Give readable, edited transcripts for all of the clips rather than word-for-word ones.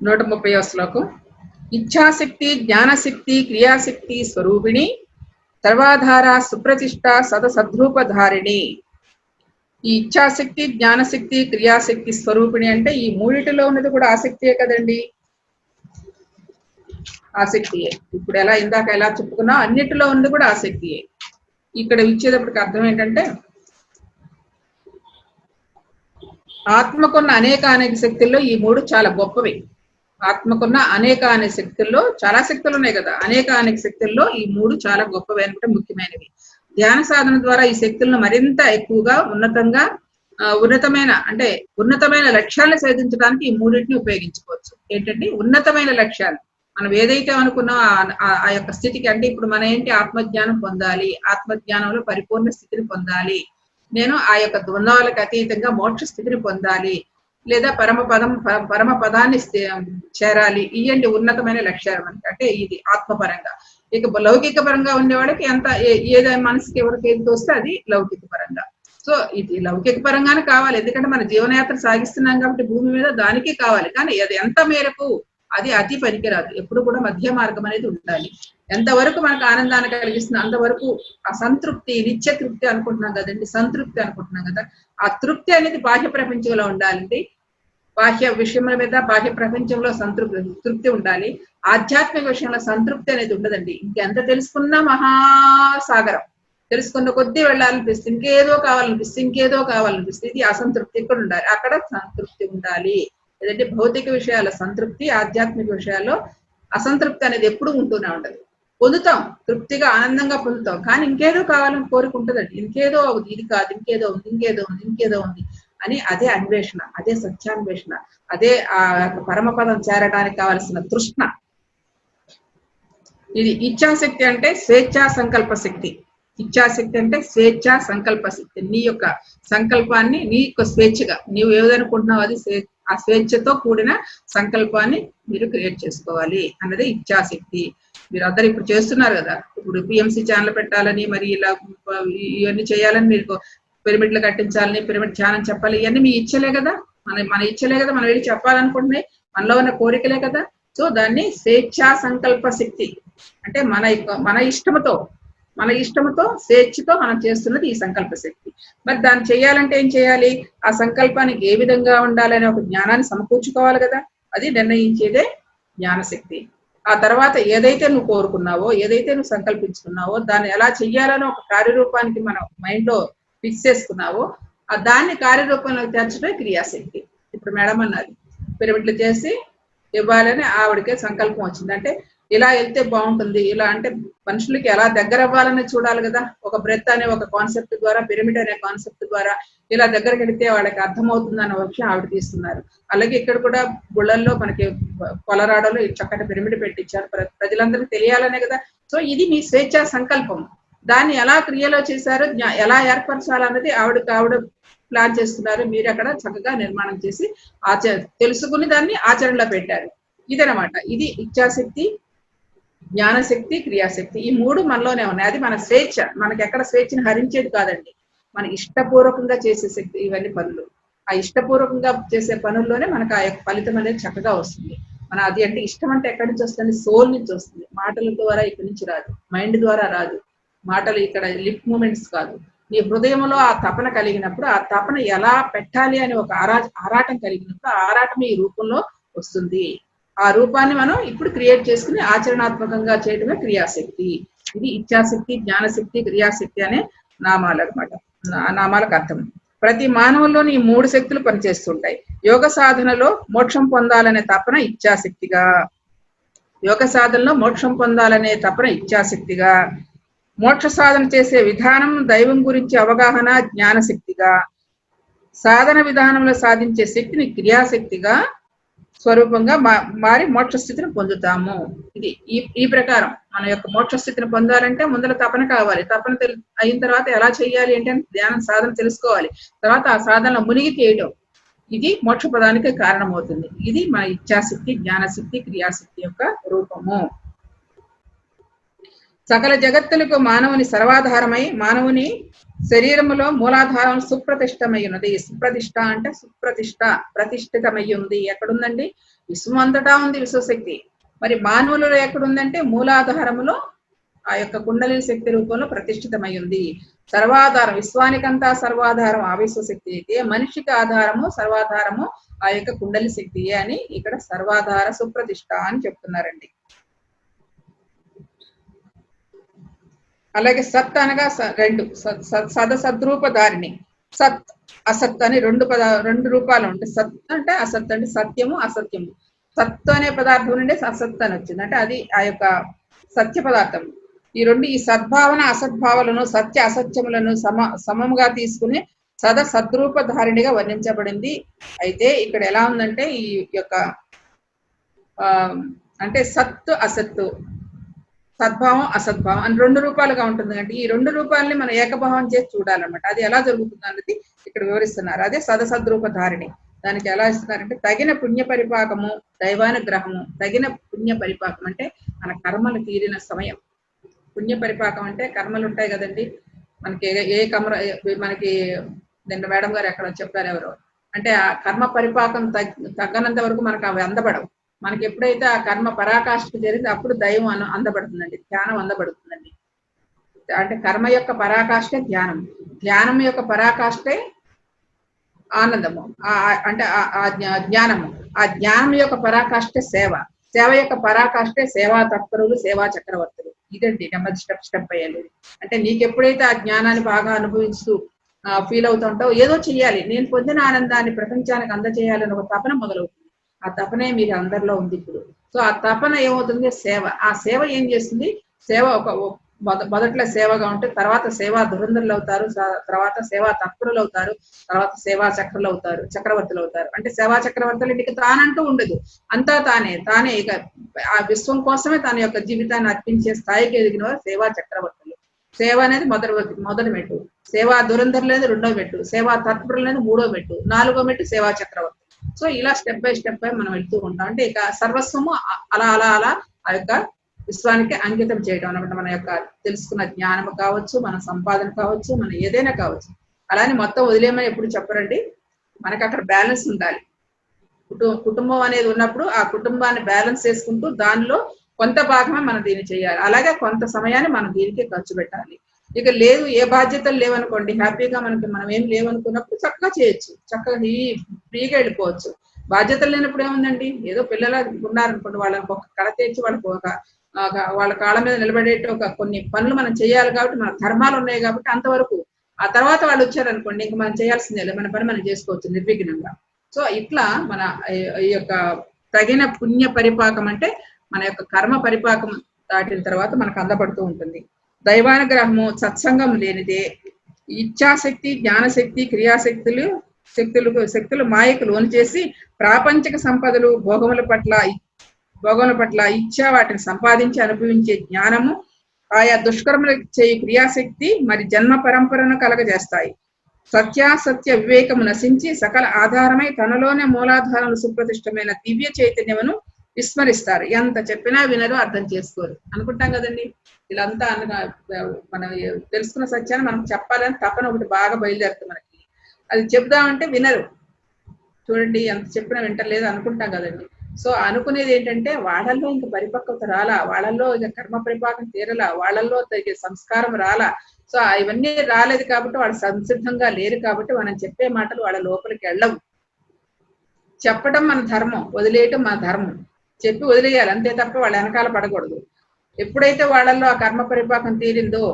130వ శ్లోకం. ఇచ్ఛాశక్తి జ్ఞానశక్తి క్రియాశక్తి స్వరూపిణి సర్వాధార సుప్రతిష్ట సదసద్రూపధారిణి. ఈ ఇచ్ఛాశక్తి జ్ఞానశక్తి క్రియాశక్తి స్వరూపిణి అంటే ఈ మూడిటిలో ఉన్నది కూడా ఆసక్తియే కదండి. ఆసక్తియే. ఇప్పుడు ఇందాక ఎలా చెప్పుకున్నా అన్నిటిలో ఉన్నది కూడా ఆసక్తియే. ఇక్కడ ఇచ్చేటప్పటికి అర్థం ఏంటంటే ఆత్మకున్న అనేక శక్తుల్లో ఈ మూడు చాలా గొప్పవి. ఆత్మకున్న అనేక శక్తుల్లో చాలా శక్తులు ఉన్నాయి కదా, అనేక శక్తుల్లో ఈ మూడు చాలా గొప్పవి అనుకుంటే ముఖ్యమైనవి. ధ్యాన సాధన ద్వారా ఈ శక్తులను మరింత ఎక్కువగా ఉన్నతమైన లక్ష్యాలను సాధించడానికి ఈ మూడింటిని ఉపయోగించుకోవచ్చు. ఏంటంటే ఉన్నతమైన లక్ష్యాలు మనం ఏదైతే అనుకున్నామో ఆ యొక్క స్థితికి, అంటే ఇప్పుడు మన ఏంటి ఆత్మజ్ఞానం పొందాలి, ఆత్మజ్ఞానంలో పరిపూర్ణ స్థితిని పొందాలి, నేను ఆ యొక్క ద్వంద్వాలకు అతీతంగా మోక్ష స్థితిని పొందాలి, లేదా పరమ పదాన్ని చేరాలి. ఇవ్వండి ఉన్నతమైన లక్ష్యాలు మనకి. అంటే ఇది ఆత్మపరంగా. ఇక లౌకిక పరంగా ఉండేవాళ్ళకి ఏదైనా మనసుకి ఎవరికి ఏది తోస్తే అది లౌకిక పరంగా. సో ఇది లౌకిక పరంగానే కావాలి, ఎందుకంటే మన జీవనయాత్ర సాగిస్తున్నాం కాబట్టి భూమి మీద దానికి కావాలి. కానీ అది ఎంత మేరకు, అది అతి పనికిరాదు. ఎప్పుడు కూడా మధ్య మార్గం అనేది ఉండాలి. ఎంతవరకు మనకు ఆనందాన్ని కలిగిస్తుంది అంతవరకు ఆ సంతృప్తి, నిత్య తృప్తి అనుకుంటున్నాం కదండి, సంతృప్తి అనుకుంటున్నాం కదా, ఆ తృప్తి అనేది బాహ్య ప్రపంచంలో ఉండాలండి. బాహ్య విషయముల మీద బాహ్య ప్రపంచంలో తృప్తి ఉండాలి. ఆధ్యాత్మిక విషయంలో సంతృప్తి అనేది ఉండదండి. ఇంకెంత తెలుసుకున్నా మహాసాగరం, తెలుసుకున్న కొద్దీ వెళ్ళాలనిపిస్తుంది, ఇంకేదో కావాలనిపిస్తుంది. ఇది అసంతృప్తి ఇక్కడ ఉండాలి, అక్కడ సంతృప్తి ఉండాలి. ఏదంటే భౌతిక విషయాల సంతృప్తి, ఆధ్యాత్మిక విషయాల్లో అసంతృప్తి అనేది ఎప్పుడు ఉంటూనే ఉంటది. పొందుతాం, తృప్తిగా ఆనందంగా పొందుతాం, కానీ ఇంకేదో కావాలని కోరుకుంటుందండి. ఇంకేదో ఇది కాదు, ఇంకేదో ఉంది అని అదే అన్వేషణ, అదే సత్యాన్వేషణ, అదే ఆ పరమపదం చేరడానికి కావలసిన తృష్ణ. ఇది ఇచ్ఛాశక్తి అంటే స్వేచ్ఛా సంకల్ప శక్తి. ఇచ్ఛాశక్తి అంటే స్వేచ్ఛా సంకల్ప శక్తి. నీ యొక్క సంకల్పాన్ని నీ యొక్క స్వేచ్ఛగా నీవు ఏదనుకుంటున్నావు అది ఆ స్వేచ్ఛతో కూడిన సంకల్పాన్ని మీరు క్రియేట్ చేసుకోవాలి అన్నది ఇచ్ఛాశక్తి. మీరు అందరు ఇప్పుడు చేస్తున్నారు కదా, ఇప్పుడు పిఎంసి ఛానల్ పెట్టాలని, మరి ఇలా ఇవన్నీ చేయాలని, మీరు పిరమిడ్లు కట్టించాలని, పిరమిడ్ ధ్యానం చెప్పాలి, ఇవన్నీ మీ ఇచ్చలే కదా, మన ఇచ్చలే కదా, మనం వెళ్ళి చెప్పాలనుకుంటున్నాయి, మనలో ఉన్న కోరికలే కదా. సో దాన్ని స్వేచ్ఛా సంకల్ప శక్తి అంటే మన ఇష్టముతో స్వేచ్ఛతో మనం చేస్తున్నది ఈ సంకల్ప శక్తి. మరి దాన్ని చేయాలంటే ఏం చేయాలి? ఆ సంకల్పానికి ఏ విధంగా ఉండాలనే ఒక జ్ఞానాన్ని సమకూర్చుకోవాలి కదా, అది నిర్ణయించేదే జ్ఞానశక్తి. ఆ తర్వాత ఏదైతే నువ్వు కోరుకున్నావో, ఏదైతే నువ్వు సంకల్పించుకున్నావో, దాన్ని ఎలా చెయ్యాలని ఒక కార్యరూపానికి మనం మైండ్ లో ఫిక్స్ చేసుకున్నావో, దాన్ని కార్యరూపంలోకి తెచ్చడమే క్రియాశక్తి. ఇప్పుడు మేడం అన్నది పిరమిడ్లు చేసి ఇవ్వాలని ఆవిడకే సంకల్పం వచ్చింది. అంటే ఇలా వెళ్తే బాగుంటుంది, ఇలా అంటే మనుషులకి ఎలా దగ్గర అవ్వాలని చూడాలి కదా. ఒక బ్రెత్ అనే ఒక కాన్సెప్ట్ ద్వారా, పిరమిడ్ అనే కాన్సెప్ట్ ద్వారా ఇలా దగ్గరికి వెళితే వాళ్ళకి అర్థమవుతుంది అన్న విషయం ఆవిడ తీస్తున్నారు. అలాగే ఇక్కడ కూడా గుళ్ళల్లో మనకి కొలరాడోలో చక్కటి పిరమిడ్ పెట్టించారు, ప్రజలందరికీ తెలియాలనే కదా. సో ఇది మీ స్వేచ్ఛా సంకల్పం. దాన్ని ఎలా క్రియలో చేశారు, ఎలా ఏర్పరచాలన్నది ఆవిడ ప్లాన్ చేస్తున్నారు. మీరు అక్కడ చక్కగా నిర్మాణం చేసి తెలుసుకుని దాన్ని ఆచరణలో పెట్టారు. ఇదనమాట. ఇది ఇచ్ఛాశక్తి, జ్ఞానశక్తి, క్రియాశక్తి. ఈ మూడు మనలోనే ఉన్నాయి. అది మన స్వేచ్ఛ. మనకి ఎక్కడ స్వేచ్ఛను హరించేది కాదండి, మన ఇష్టపూర్వకంగా చేసే శక్తి ఇవన్నీ పనులు. ఆ ఇష్టపూర్వకంగా చేసే పనుల్లోనే మనకు ఆ యొక్క ఫలితం అనేది చక్కగా వస్తుంది. మన అది అంటే ఇష్టం అంటే ఎక్కడి నుంచి వస్తుంది? సోల్ నుంచి వస్తుంది. మాటల ద్వారా ఇక్కడి నుంచి రాదు, మైండ్ ద్వారా రాదు. మాటలు ఇక్కడ లిప్ మూమెంట్స్ కాదు. నీ హృదయంలో ఆ తపన కలిగినప్పుడు, ఆ తపన ఎలా పెట్టాలి అని ఒక ఆరాటం కలిగినప్పుడు, ఆ ఆరాటం ఈ రూపంలో వస్తుంది. ఆ రూపాన్ని మనం ఇప్పుడు క్రియేట్ చేసుకుని ఆచరణాత్మకంగా చేయడమే క్రియాశక్తి. ఇది ఇచ్ఛాశక్తి, జ్ఞానశక్తి, క్రియాశక్తి అనే నామాలు అనమాట. నామాలకు అర్థం. ప్రతి మానవుల్లోని ఈ మూడు శక్తులు పనిచేస్తుంటాయి. యోగ సాధనలో మోక్షం పొందాలనే తపన ఇచ్ఛాశక్తిగా, యోగ సాధనలో మోక్షం పొందాలనే తపన ఇచ్ఛాశక్తిగా, మోక్ష సాధన చేసే విధానం, దైవం గురించి అవగాహన జ్ఞానశక్తిగా, సాధన విధానంలో సాధించే శక్తిని క్రియాశక్తిగా స్వరూపంగా మారి మోక్ష స్థితిని పొందుతాము. ఇది ఈ ప్రకారం మన యొక్క మోక్ష స్థితిని పొందాలంటే ముందర తపన కావాలి. తపన అయిన తర్వాత ఎలా చేయాలి అంటే ధ్యానం సాధన తెలుసుకోవాలి. తర్వాత ఆ సాధనలో మునిగి తీయడం, ఇది మోక్ష పదానికి కారణమవుతుంది. ఇది మన ఇచ్ఛాశక్తి, జ్ఞానశక్తి, క్రియాశక్తి యొక్క రూపము. సకల జగత్తులకు మానవుని సర్వాధారమై మానవుని శరీరములో మూలాధారం సుప్రతిష్టమై ఉన్నది. సుప్రతిష్ట అంటే సుప్రతిష్ట, ప్రతిష్ఠితమై ఉంది. ఎక్కడుందండి? విశ్వం అంతటా ఉంది విశ్వశక్తి. మరి మానవులలో ఎక్కడుందంటే మూలాధారములో ఆ యొక్క కుండలిని శక్తి రూపంలో ప్రతిష్ఠితమై ఉంది. సర్వాధారం, విశ్వానికంతా సర్వాధారం ఆ విశ్వశక్తి అయితే, మనిషికి ఆధారము సర్వాధారము ఆ యొక్క కుండలి శక్తియే అని ఇక్కడ సర్వాధార సుప్రతిష్ట అని చెప్తున్నారండి. అలాగే సత్ అనగా రెండు, సదసద్రూపధారిణి. సత్ అసత్ అని రెండు రూపాలు ఉంటాయి. సత్ అంటే అసత్ అంటే సత్యము అసత్యము. సత్తు అనే పదార్థం నుండి అసత్ అని వచ్చింది, అంటే అది ఆ యొక్క సత్య పదార్థం. ఈ రెండు, ఈ సద్భావన అసద్భావాలను, సత్య అసత్యములను సమముగా తీసుకుని సద్రూపధారిణిగా వర్ణించబడింది. అయితే ఇక్కడ ఎలా ఉందంటే ఈ యొక్క అంటే సత్తు అసత్తు, సద్భావం అసద్భావం అని రెండు రూపాలుగా ఉంటుంది. అంటే ఈ రెండు రూపాలని మనం ఏకభావం చేసి చూడాలన్నమాట. అది ఎలా జరుగుతుంది అన్నది ఇక్కడ వివరిస్తున్నారు. అదే సదసద్రూపధారిణి. దానికి ఎలా ఇస్తున్నారంటే తగిన పుణ్య పరిపాకము, దైవానుగ్రహము. తగిన పుణ్య పరిపాకం అంటే మన కర్మలు తీరిన సమయం. పుణ్య పరిపాకం అంటే కర్మలు ఉంటాయి కదండి మనకి, మనకి నిన్న మేడం గారు ఎక్కడ చెప్పారు ఎవరో, అంటే ఆ కర్మ పరిపాకం తగ్గనంత వరకు మనకు అవి అందబడవు. మనకి ఎప్పుడైతే ఆ కర్మ పరాకాష్ఠకు జరిగింది అప్పుడు దైవం అందబడుతుందండి, ధ్యానం అందబడుతుందండి. అంటే కర్మ యొక్క పరాకాష్ఠే ధ్యానం, ధ్యానం యొక్క పరాకాష్ఠే ఆనందము, అంటే ఆ జ్ఞానము, ఆ జ్ఞానం యొక్క పరాకాష్ఠే సేవ, సేవ యొక్క పరాకాష్ఠే సేవా తత్పరులు, సేవా చక్రవర్తులు. ఇదండి నెమ్మది స్టెప్ అయ్యాలి. అంటే నీకు ఎప్పుడైతే ఆ జ్ఞానాన్ని బాగా అనుభవిస్తూ ఫీల్ అవుతుంటావు, ఏదో చెయ్యాలి, నేను పొందిన ఆనందాన్ని ప్రపంచానికి అందజేయాలని ఒక తపన మొదలవుతుంది. ఆ తపనే మీరు అందరిలో ఉంది ఇప్పుడు. సో ఆ తపన ఏమవుతుంది? సేవ. ఆ సేవ ఏం చేస్తుంది? సేవ ఒక మొదట్లో సేవగా ఉంటే తర్వాత సేవా ధురంధరులు అవుతారు, తర్వాత సేవా తత్పరులు అవుతారు, తర్వాత సేవా చక్రవర్తులు అవుతారు. అంటే సేవా చక్రవర్తులు ఇంటికి తానంటూ ఉండదు, అంతా తానే ఇక ఆ విశ్వం కోసమే తన యొక్క జీవితాన్ని అర్పించే స్థాయికి ఎదిగిన వారు సేవా చక్రవర్తులు. సేవ అనేది మొదటి మెట్టు, సేవా ధురంధరులు అనేది రెండో మెట్టు, సేవా తత్పరులు అనేది మూడో మెట్టు, నాలుగో మెట్టు సేవా చక్రవర్తులు. సో ఇలా స్టెప్ బై స్టెప్ మనం వెళ్తూ ఉంటాం. అంటే ఇక సర్వస్వము అలా ఆ యొక్క విశ్వానికి అంకితం చేయడం అనమాట. మన యొక్క తెలుసుకున్న జ్ఞానము కావచ్చు, మన సంపాదన కావచ్చు, మన ఏదైనా కావచ్చు. అలానే మొత్తం వదిలేమని ఎప్పుడు చెప్పరండి. మనకు అక్కడ బ్యాలెన్స్ ఉండాలి. కుటుంబం అనేది ఉన్నప్పుడు ఆ కుటుంబాన్ని బ్యాలెన్స్ చేసుకుంటూ దానిలో కొంత భాగమే మనం దీన్ని చేయాలి. అలాగే కొంత సమయాన్ని మనం దీనికి ఖర్చు పెట్టాలి. ఇక లేదు, ఏ బాధ్యతలు లేవనుకోండి, హ్యాపీగా మనం ఏం లేవనుకున్నప్పుడు చక్కగా చేయొచ్చు, చక్కగా ఫ్రీగా వెళ్ళిపోవచ్చు. బాధ్యతలు లేనప్పుడు ఏముందండి, ఏదో పిల్లలు ఉన్నారనుకోండి, వాళ్ళకి ఒక కళ తెచ్చి వాళ్ళ కాళ్ళ మీద నిలబడేట కొన్ని పనులు మనం చేయాలి కాబట్టి, మన ధర్మాలు ఉన్నాయి కాబట్టి అంతవరకు. ఆ తర్వాత వాళ్ళు వచ్చారనుకోండి, ఇంక మనం చేయాల్సిందే, మన పని మనం చేసుకోవచ్చు నిర్విఘ్నంగా. సో ఇట్లా మన ఈ యొక్క తగిన పుణ్య పరిపాకం అంటే మన యొక్క కర్మ పరిపాకం దాటిన తర్వాత మనకు అందబడుతూ ఉంటుంది. దైవానుగ్రహము సత్సంగం లేనిదే ఇచ్ఛాశక్తి, జ్ఞానశక్తి, శక్తులు మాయకు లోను చేసి ప్రాపంచిక సంపదలు, భోగముల పట్ల ఇచ్చ వాటిని సంపాదించి అనుభవించే జ్ఞానము, ఆయా దుష్కర్మలు చేయి క్రియాశక్తి మరి జన్మ పరంపరను కలగజేస్తాయి. సత్యాసత్య వివేకము నశించి సకల ఆధారమై తనలోనే మూలాధారం సుప్రతిష్టమైన దివ్య చైతన్యమును విస్మరిస్తారు. ఎంత చెప్పినా వినరు, అర్థం చేసుకోరు. అనుకుంటాం కదండి, వీళ్ళంతా మనం తెలుసుకున్న సత్యాన్ని మనం చెప్పాలని తపన ఒకటి బాగా బయలుదేరుతుంది మనకి. అది చెప్దామంటే వినరు. చూడండి, ఎంత చెప్పినా వింటలేదు అనుకుంటాం కదండి. సో అనుకునేది ఏంటంటే వాళ్ళల్లో ఇంక పరిపక్వత రాలా, వాళ్ళల్లో ఇక కర్మ పరిపాకం తీరలా, వాళ్ళల్లో తగిన సంస్కారం రాలా. సో ఇవన్నీ రాలేదు కాబట్టి వాళ్ళు సంసిద్ధంగా లేరు కాబట్టి మనం చెప్పే మాటలు వాళ్ళ లోపలికి వెళ్ళవు. చెప్పడం మన ధర్మం, వదిలేయటం మన ధర్మం. చెప్పి వదిలేయాలి అంతే తప్ప వాళ్ళ వెనకాల పడకూడదు. ఎప్పుడైతే వాళ్ళల్లో ఆ కర్మ పరిపాకం తీరిందో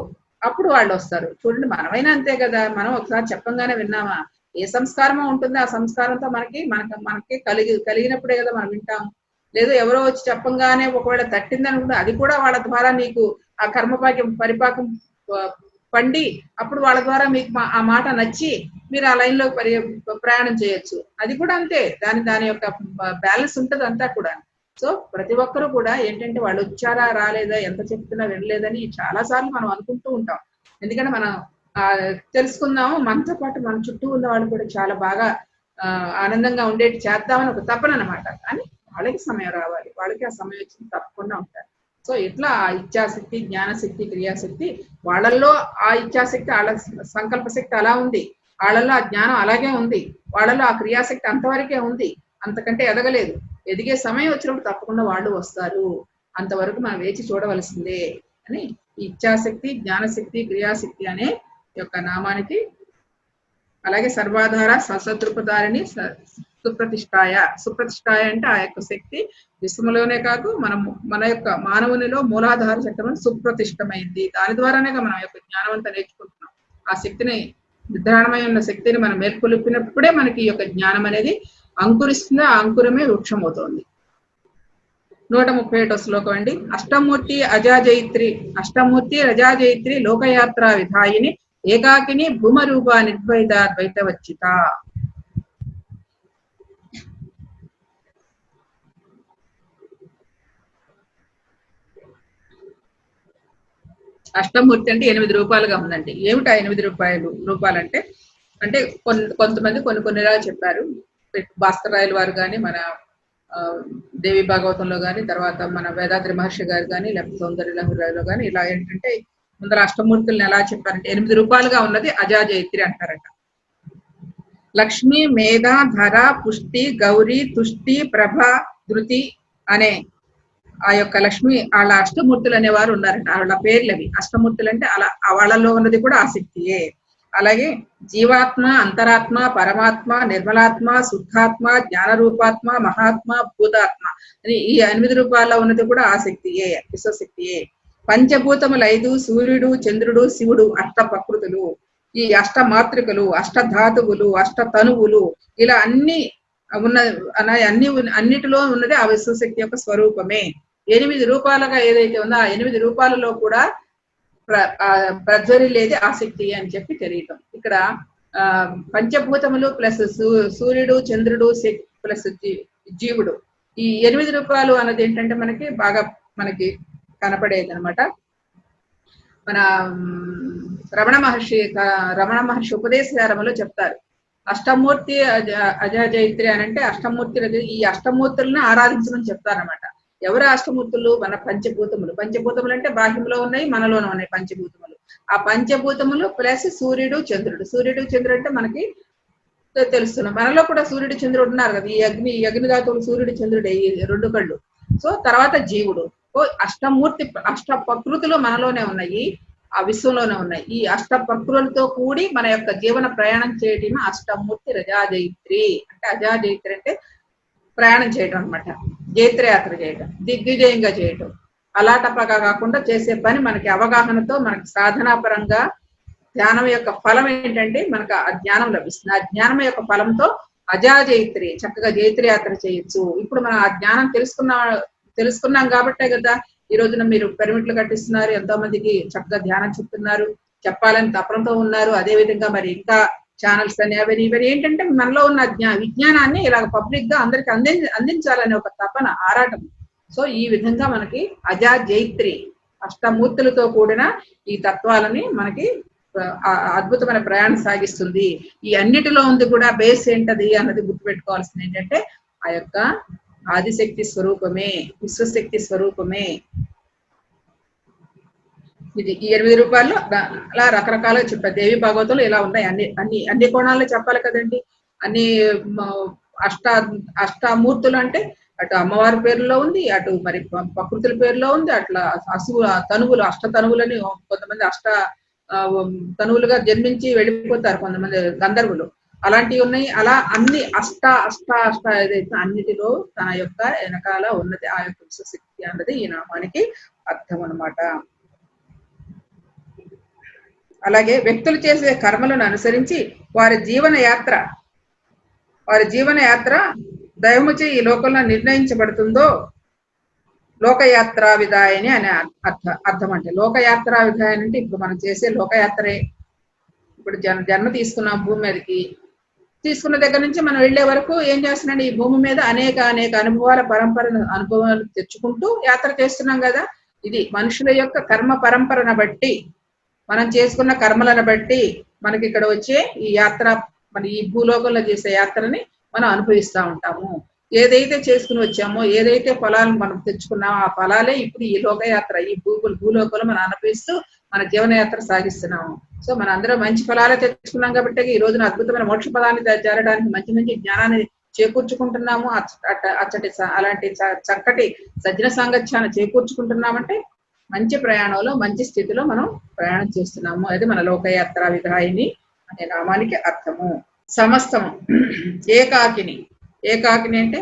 అప్పుడు వాళ్ళు వస్తారు. చూడండి, మనమైనా అంతే కదా, మనం ఒకసారి చెప్పంగానే విన్నామా? ఏ సంస్కారమో ఉంటుంది, ఆ సంస్కారంతో మనకి కలిగినప్పుడే కదా మనం వింటాం. లేదు ఎవరో వచ్చి చెప్పంగానే ఒకవేళ తట్టిందనుకుంటే అది కూడా వాళ్ళ ద్వారా నీకు ఆ పరిపాకం పండి అప్పుడు వాళ్ళ ద్వారా మీకు ఆ మాట నచ్చి మీరు ఆ లైన్ లో ప్రయాణం చేయొచ్చు. అది కూడా అంతే, దాని యొక్క బ్యాలెన్స్ ఉంటుంది అంతా కూడా. సో ప్రతి ఒక్కరూ కూడా ఏంటంటే వాళ్ళు వచ్చారా రాలేదా, ఎంత చెప్తున్నా వినలేదని చాలా సార్లు మనం అనుకుంటూ ఉంటాం. ఎందుకంటే మనం తెలుసుకుందాము, మనతో పాటు మన చుట్టూ ఉన్న వాళ్ళు కూడా చాలా బాగా ఆనందంగా ఉండేటి చేద్దామని ఒక తపన అనమాట. కానీ వాళ్ళకి సమయం రావాలి, వాళ్ళకి ఆ సమయం వచ్చింది తప్పకుండా ఉంటారు. సో ఇట్లా ఆ ఇచ్ఛాశక్తి, జ్ఞానశక్తి, క్రియాశక్తి వాళ్ళల్లో ఆ ఇచ్ఛాశక్తి, వాళ్ళ సంకల్ప శక్తి అలా ఉంది, వాళ్ళల్లో ఆ జ్ఞానం అలాగే ఉంది, వాళ్ళలో ఆ క్రియాశక్తి అంతవరకే ఉంది, అంతకంటే ఎదగలేదు. ఎదిగే సమయం వచ్చినప్పుడు తప్పకుండా వాళ్ళు వస్తారు, అంతవరకు మనం వేచి చూడవలసిందే అని ఇచ్ఛాశక్తి, జ్ఞానశక్తి, క్రియాశక్తి అనే యొక్క నామానికి. అలాగే సర్వాధార సశత్రుపదారిని సుప్రతిష్టాయ. సుప్రతిష్టాయ అంటే ఆ యొక్క శక్తి విశ్వములోనే కాదు మన యొక్క మానవునిలో మూలాధార చక్రం సుప్రతిష్టమైంది. దాని ద్వారానే మనం యొక్క జ్ఞానవంతా నేర్చుకుంటున్నాం. ఆ శక్తిని, నిర్ధారణమై ఉన్న శక్తిని మనం మేల్కొలిపినప్పుడే మనకి ఈ యొక్క జ్ఞానం అనేది అంకురిస్తుంది. ఆ అంకురమే వృక్షం అవుతోంది. 131 శ్లోకం అండి. అష్టమూర్తి అజాజయిత్రి, అష్టమూర్తి రజాజయిత్రి లోకయాత్రా విధాయిని ఏకాకిని భూమరూప నిర్ద్వైత ద్వైతవచ్చిత. అష్టమూర్తి అంటే 8 రూపాలుగా ఉందండి. ఏమిటా 8 రూపాలంటే, అంటే కొంతమంది కొన్ని చెప్పారు. భాస్కర్ వారు కానీ, మన దేవి భాగవతంలో కానీ, తర్వాత మన వేదాద్రి మహర్షి గారు కానీ, లేకపోతే సౌందర్య లహరిలో కానీ ఇలా ఏంటంటే ముందర అష్టమూర్తులను ఎలా చెప్పారంటే 8 రూపాలుగా ఉన్నది అజాజయిత్రి అంటారట. లక్ష్మి, మేధ, ధర, పుష్టి, గౌరీ, తుష్టి, ప్రభ, ధృతి అనే ఆ యొక్క లక్ష్మి వాళ్ళ అష్టమూర్తులు అనేవారు ఉన్నారంట. వాళ్ళ పేర్లు అవి. అష్టమూర్తులు అంటే అలా వాళ్ళలో ఉన్నది కూడా ఆసక్తియే. అలాగే జీవాత్మ, అంతరాత్మ, పరమాత్మ, నిర్మలాత్మ, శుద్ధాత్మ, జ్ఞానరూపాత్మ, మహాత్మ, భూతాత్మ అని ఈ 8 రూపాల్లో ఉన్నది కూడా ఆసక్తియే, విశ్వశక్తియే. పంచభూతములు 5, సూర్యుడు, చంద్రుడు, శివుడు, అష్ట ప్రకృతులు, ఈ అష్ట మాతృకలు, అష్ట ధాతువులు, అష్ట తనువులు, ఇలా అన్ని ఉన్న అన్నిటిలో ఉన్నది ఆ విశ్వశక్తి యొక్క స్వరూపమే. 8 రూపాలుగా ఏదైతే ఉందో ఆ 8 రూపాలలో కూడా ప్రజ్వరిల్లేది ఆసక్తి అని చెప్పి తెలియటం. ఇక్కడ పంచభూతములు ప్లస్ సూర్యుడు, చంద్రుడు ప్లస్ జీవుడు, ఈ 8 రూపాలు అన్నది ఏంటంటే మనకి బాగా కనపడేది అనమాట. మన రమణ మహర్షి ఉపదేశసారములో చెప్తారు. అష్టమూర్తి అజాజయిత్రి అని అంటే అష్టమూర్తి, ఈ అష్టమూర్తులను ఆరాధించమని చెప్తారనమాట. ఎవరు అష్టమూర్తులు? మన పంచభూతములు. పంచభూతములు అంటే బాహ్యంలో ఉన్నాయి, మనలోనే ఉన్నాయి పంచభూతములు. ఆ పంచభూతములు ప్లస్ సూర్యుడు, చంద్రుడు. సూర్యుడు, చంద్రుడు అంటే మనకి తెలుస్తున్నాం. మనలో కూడా సూర్యుడు, చంద్రుడు ఉన్నారు కదా. ఈ అగ్నిదాతులు సూర్యుడు, చంద్రుడు, ఈ 2 కళ్ళు. సో తర్వాత జీవుడు. అష్టమూర్తి, అష్ట ప్రకృతులు మనలోనే ఉన్నాయి, ఆ విశ్వంలోనే ఉన్నాయి. ఈ అష్ట ప్రకృతులతో కూడి మన యొక్క జీవన ప్రయాణం చేయటం అష్టమూర్తి రజాజయిత్రి. అంటే అజాజయిత్రి అంటే ప్రయాణం చేయటం అనమాట. జైత్రయాత్ర చేయటం, దిగ్విజయంగా చేయటం, అలాటపగా కాకుండా చేసే పని మనకి అవగాహనతో, మనకి సాధనాపరంగా జ్ఞానం యొక్క ఫలం ఏంటంటే మనకు ఆ జ్ఞానం లభిస్తుంది. ఆ జ్ఞానం యొక్క ఫలంతో అజాజయిత్రి చక్కగా జైత్రయాత్ర చేయొచ్చు. ఇప్పుడు మనం ఆ జ్ఞానం తెలుసుకున్నాం కాబట్టే కదా ఈ రోజున మీరు పిరమిడ్లు కట్టిస్తున్నారు, ఎంతో మందికి చక్కగా ధ్యానం చెప్తున్నారు, చెప్పాలని తపనతో ఉన్నారు. అదే విధంగా మరి ఇంకా ఛానల్స్ అని అవన్నీ ఇవన్నీ ఏంటంటే మనలో ఉన్న విజ్ఞానాన్ని ఇలాగ పబ్లిక్ గా అందరికి అందించాలనే ఒక తపన, ఆరాటం. సో ఈ విధంగా మనకి అజాజయిత్రి అష్టమూర్తులతో కూడిన ఈ తత్వాలని మనకి అద్భుతమైన ప్రయాణం సాగిస్తుంది. ఈ అన్నిటిలో ఉంది కూడా బేస్ ఏంటది అన్నది గుర్తుపెట్టుకోవాల్సింది ఏంటంటే ఆ యొక్క ఆదిశక్తి స్వరూపమే, విశ్వశక్తి స్వరూపమే. ఇది ఈ 8 రూపాయల్లో అలా రకరకాలుగా చెప్పారు. దేవి భాగవతంలో ఇలా ఉన్నాయి. అన్ని కోణాల్లో చెప్పాలి కదండి. అన్ని అష్టమూర్తులు అంటే అటు అమ్మవారి పేరులో ఉంది, అటు మరి ప్రకృతుల పేరులో ఉంది, అట్లా తనువులు, తనువులని కొంతమంది తనువులుగా జన్మించి వెళ్ళిపోతారు కొంతమంది గంధర్వులు, అలాంటివి ఉన్నాయి. అలా అన్ని అష్ట ఏదైతే అన్నిటిలో తన యొక్క వెనకాల ఉన్నది ఆ యొక్క విశ్వశక్తి అన్నది ఈ నామానికి అర్థం అనమాట. అలాగే వ్యక్తులు చేసే కర్మలను అనుసరించి వారి జీవన యాత్ర దైవముచే ఈ లోకంలో నిర్ణయించబడుతుందో లోకయాత్రా విధాయని అనే అర్థం. అంటే లోకయాత్రా విధాయని అంటే ఇప్పుడు మనం చేసే లోకయాత్రే. ఇప్పుడు జన్మ తీసుకున్నాం భూమి మీదకి, తీసుకున్న దగ్గర నుంచి మనం వెళ్లే వరకు ఏం చేస్తున్నాం, ఈ భూమి మీద అనేక అనుభవాల అనుభవాలు తెచ్చుకుంటూ యాత్ర చేస్తున్నాం కదా. ఇది మనుషుల యొక్క కర్మ పరంపరను బట్టి, మనం చేసుకున్న కర్మలను బట్టి మనకి ఇక్కడ వచ్చే ఈ యాత్ర, మన ఈ భూలోకంలో చేసే యాత్రని మనం అనుభవిస్తూ ఉంటాము. ఏదైతే చేసుకుని వచ్చామో, ఏదైతే ఫలాలు మనం తెచ్చుకున్నామో ఆ ఫలాలే ఇప్పుడు ఈ లోకయాత్ర, ఈ భూలోకంలో మనం అనుభవిస్తూ మన జీవనయాత్ర సాగిస్తున్నాము. సో మన అందరం మంచి ఫలాలే తెచ్చుకున్నాం కాబట్టి ఈ రోజున అద్భుతమైన మోక్ష పదాన్ని చేరడానికి మంచి మంచి జ్ఞానాన్ని చేకూర్చుకుంటున్నాము. అచ్చటి అలాంటి చక్కటి సజ్జన సాంగత్యాన్ని చేకూర్చుకుంటున్నామంటే మంచి ప్రయాణంలో మంచి స్థితిలో మనం ప్రయాణం చేస్తున్నాము. అది మన లోకయాత్ర విధాయిని అనే నామానికి అర్థము. సమస్తము ఏకాకిని. ఏకాకిని అంటే